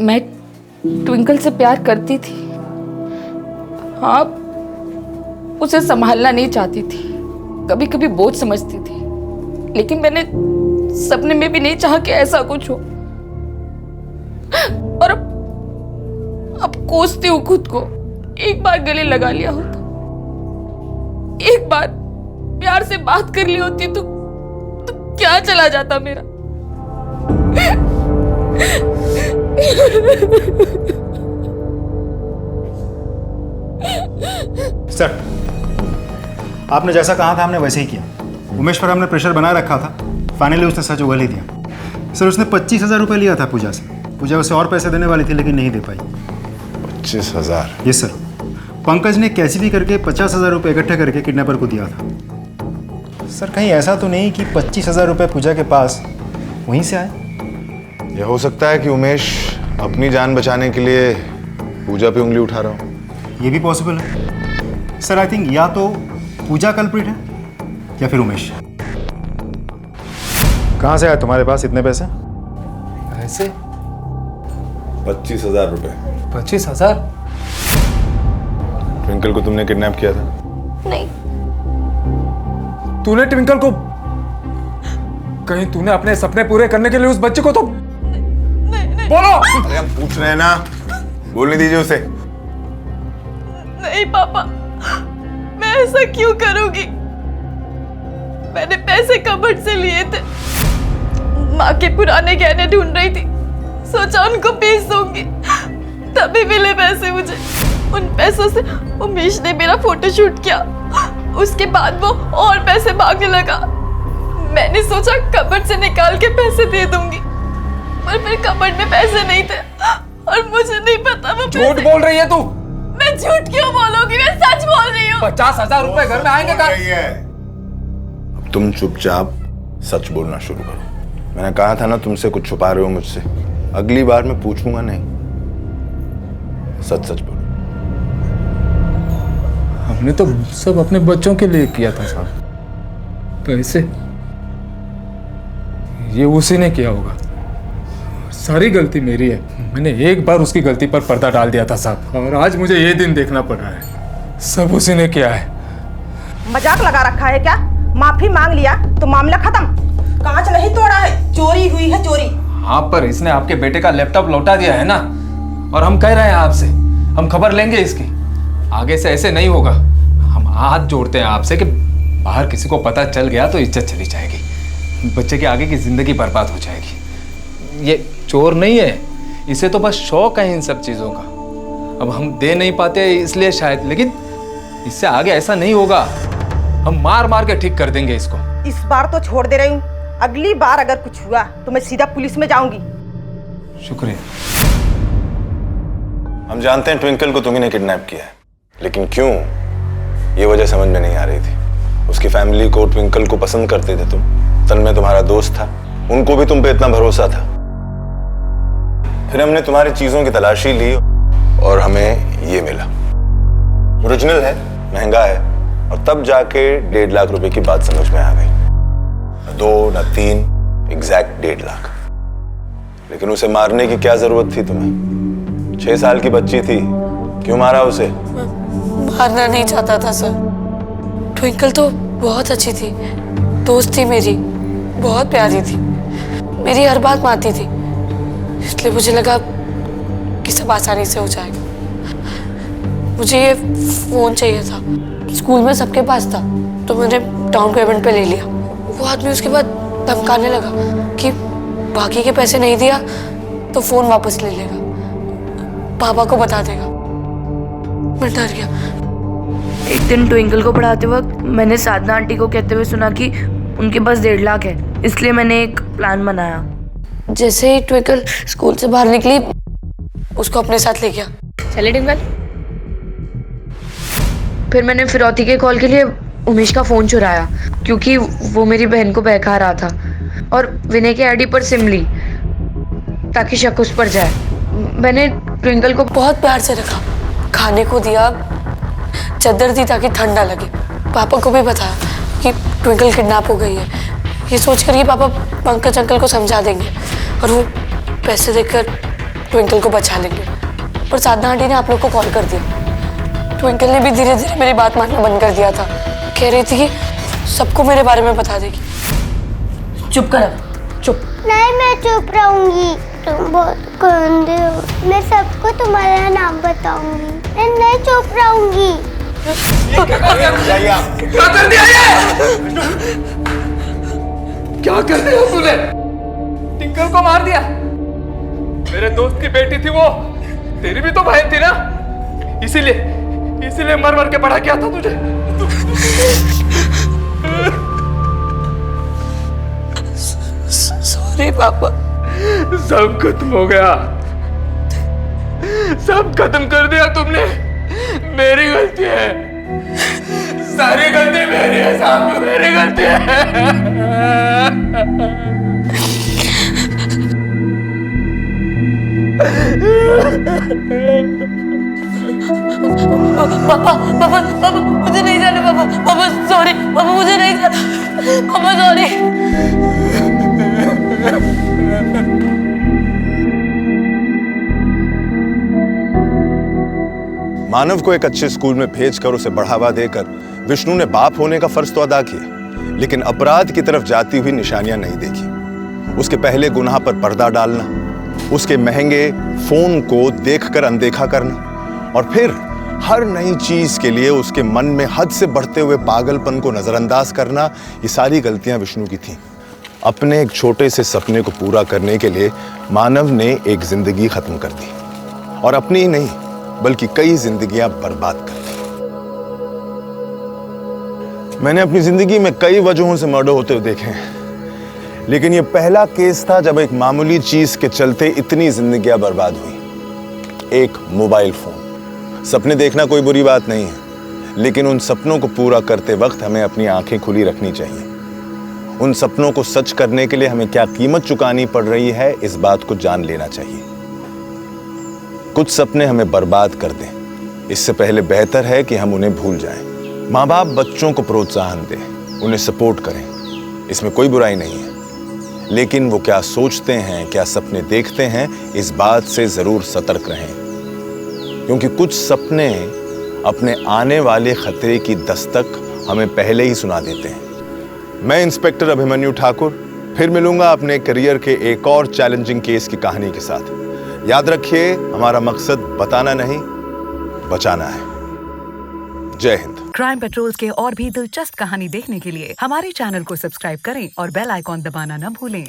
मैं ट्विंकल से प्यार करती थी, हाँ, उसे संभालना नहीं चाहती थी, कभी कभी बोझ समझती थी, लेकिन मैंने सपने में भी नहीं चाहा कि ऐसा कुछ हो। और अब कोसती हूँ खुद को, एक बार गले लगा लिया होता, एक बार प्यार से बात कर ली होती तो क्या चला जाता मेरा। सर आपने जैसा कहा था हमने वैसे ही किया। उमेश पर हमने प्रेशर बनाए रखा था, फाइनली उसने सच उगल ही दिया। सर उसने 25,000 रुपये लिया था पूजा से। पूजा उसे और पैसे देने वाली थी लेकिन नहीं दे पाई। 25,000? ये सर पंकज ने कैसे भी करके 50,000 रुपये इकट्ठे करके किडनैपर को दिया था। सर कहीं ऐसा तो नहीं कि 25,000 रुपये पूजा के पास वहीं से आए? यह हो सकता है कि उमेश अपनी जान बचाने के लिए पूजा पे उंगली उठा रहा हो। ये भी पॉसिबल है सर। आई थिंक या तो पूजा कल्प्रिट है या फिर उमेश। कहाँ से आए तुम्हारे पास इतने पैसे? ऐसे 25,000 रुपए। 25,000? ट्विंकल को तुमने किडनैप किया था? नहीं। तूने ट्विंकल को, कहीं तूने अपने सपने पूरे करने के लिए उस बच्चे को तो बोलो। अरे हम पूछ रहे हैं ना, बोलने दीजिए उसे। नहीं पापा, मैं ऐसा क्यों करूंगी? मैंने पैसे कबर्ड से लिए थे, माँ के पुराने गहने ढूंढ रही थी, सोचा उनको बेच दूंगी, तभी मिले पैसे मुझे। उन पैसों से उमेश ने मेरा फोटोशूट किया, उसके बाद वो और पैसे मांगने लगा। मैंने सोचा कबर्ड से निकाल के पैसे दे दूंगी, पर फिर कबर्ड में पैसे नहीं थे और मुझे नहीं पता वो झूठ बोल रही है तू। मैं झूठ क्यों बोलूंगी, मैं सच बोल रही हूँ। 50,000 रुपए घर में आएंगे कहाँ? अब तुम चुपचाप सच बोलना शुरू करो। मैंने कहा था ना तुमसे कुछ छुपा रहे हो मुझसे। अगली बार मैं पूछूंगा नहीं, सच सच बोलो। हमने तो सब अपने बच्चों के लिए किया था साहब, पैसे ये उसी ने किया होगा। सारी गलती मेरी है, मैंने एक बार उसकी गलती पर पर्दा डाल दिया था साहब, और आज मुझे ये दिन देखना पड़ रहा है। सब उसी ने किया है। मजाक लगा रखा है क्या? माफी मांग लिया तो मामला खत्म। कांच नहीं तोड़ा है, चोरी हुई है चोरी। हाँ, पर इसने आपके बेटे का लैपटॉप लौटा दिया है ना, और हम कह रहे हैं आपसे, हम खबर लेंगे इसकी। आगे से ऐसे नहीं होगा। हम हाथ जोड़ते हैं आपसे कि बाहर किसी को पता चल गया तो इज्जत चली जाएगी, बच्चे के आगे की जिंदगी बर्बाद हो जाएगी। ये चोर नहीं है, इसे तो बस शौक है इन सब चीजों का। अब हम दे नहीं पाते इसलिए शायद, लेकिन इससे आगे ऐसा नहीं होगा। हम मार मार के ठीक कर देंगे इसको। इस बार तो छोड़ दे रही हूँ, अगली बार अगर कुछ हुआ तो मैं सीधा पुलिस में जाऊंगी। शुक्रिया। हम जानते हैं ट्विंकल को तुम्ही ने किडनैप किया है, लेकिन क्यों, ये वजह समझ में नहीं आ रही थी। उसकी फैमिली को, ट्विंकल को पसंद करते थे तुम, तन्मय तुम्हारा दोस्त था, उनको भी तुम पे इतना भरोसा था। फिर हमने तुम्हारी चीजों की तलाशी ली और हमें ये मिला। ओरिजिनल है, महंगा है, और तब जाके 1.5 लाख रुपए की बात समझ में आ गई। न 2 न 3, एग्जैक्ट 1.5 लाख। लेकिन उसे मारने की क्या जरूरत थी तुम्हें? 6 साल की बच्ची थी, क्यों मारा उसे? मारना नहीं चाहता था सर। ट्विंकल तो बहुत अच्छी थी, दोस्त थी मेरी, बहुत प्यारी थी, मेरी हर बात मानती थी, इसलिए मुझे लगा कि सब आसानी से हो जाएगा। मुझे ये फोन चाहिए था, स्कूल में सबके पास था, तो मैंने डाउन पेमेंट पे ले लिया। वो आदमी उसके बाद धमकाने लगा कि बाकी के पैसे नहीं दिया तो फोन वापस ले लेगा, पापा को बता देगा। मैं डर गया। एक दिन ट्विंकल को पढ़ाते वक्त मैंने साधना आंटी को कहते हुए सुना कि उनके पास 1.5 लाख है, इसलिए मैंने एक प्लान बनाया। जैसे ही ट्विंकल स्कूल से बाहर निकली, उसको अपने साथ ले गया। चले ट्विंकल। फिर मैंने फिरौती के कॉल के लिए उमेश का फोन चुराया, क्योंकि वो मेरी बहन को बहका रहा था, और विनय के आईडी पर सिम ली ताकि शक उस पर जाए। मैंने ट्विंकल को बहुत प्यार से रखा, खाने को दिया, चादर दी ताकि ठंड ना लगे। पापा को भी बताया कि ट्विंकल किडनैप हो गई है, ये सोचकर कि पापा पंकज अंकल को समझा देंगे और वो पैसे देकर ट्विंकल को बचा लेंगे। पर साधना आंटी ने आप लोग को कॉल कर दिया। ट्विंकल ने भी धीरे धीरे मेरी बात मानना बंद कर दिया था, कह रही थी कि सबको मेरे बारे में बता देगी। चुप कर, चुप। नहीं, मैं चुप रहूंगी, तुम बहुत गंदे हो। मैं सबको तुम्हारा नाम बताऊंगी, मैं नहीं चुप रहूंगी। क्या कर दिया ये? क्या कर दिया तूने? टिंकल को मार दिया। मेरे दोस्त की बेटी थी वो, तेरी भी तो बहन थी ना, इसीलिए मर मर के पढ़ा क्या था तुझे? सॉरी पापा। सब खत्म हो गया, सब खत्म कर दिया तुमने। मेरी गलती है, सारी गलती मेरी है साहब, मेरी गलती है। पापा पापा पापा मुझे नहीं जाना पापा पापा सॉरी पापा मुझे नहीं जाना पापा सॉरी। मानव को एक अच्छे स्कूल में भेजकर उसे बढ़ावा देकर विष्णु ने बाप होने का फर्ज तो अदा किया, लेकिन अपराध की तरफ जाती हुई निशानियां नहीं देखी। उसके पहले गुनाह पर पर्दा डालना, उसके महंगे फोन को देखकर अनदेखा करना और फिर हर नई चीज के लिए उसके मन में हद से बढ़ते हुए पागलपन को नजरअंदाज करना, ये सारी गलतियां विष्णु की थीं। अपने एक छोटे से सपने को पूरा करने के लिए मानव ने एक जिंदगी खत्म कर दी और अपनी ही नहीं बल्कि कई जिंदगियां बर्बाद कर दी। मैंने अपनी जिंदगी में कई वजहों से मर्डर होते हुए देखे हैं, लेकिन यह पहला केस था जब एक मामूली चीज के चलते इतनी जिंदगियां बर्बाद हुई। एक मोबाइल फोन। सपने देखना कोई बुरी बात नहीं है, लेकिन उन सपनों को पूरा करते वक्त हमें अपनी आंखें खुली रखनी चाहिए। उन सपनों को सच करने के लिए हमें क्या कीमत चुकानी पड़ रही है, इस बात को जान लेना चाहिए। कुछ सपने हमें बर्बाद कर दें, इससे पहले बेहतर है कि हम उन्हें भूल जाएं। माँ बाप बच्चों को प्रोत्साहन दें, उन्हें सपोर्ट करें, इसमें कोई बुराई नहीं है, लेकिन वो क्या सोचते हैं, क्या सपने देखते हैं, इस बात से जरूर सतर्क रहें, क्योंकि कुछ सपने अपने आने वाले खतरे की दस्तक हमें पहले ही सुना देते हैं। मैं इंस्पेक्टर अभिमन्यु ठाकुर फिर मिलूंगा अपने करियर के एक और चैलेंजिंग केस की कहानी के साथ। याद रखिए, हमारा मकसद बताना नहीं, बचाना है। जय हिंद। क्राइम पेट्रोल्स के और भी दिलचस्प कहानी देखने के लिए हमारे चैनल को सब्सक्राइब करें और बेल आइकॉन दबाना न भूलें।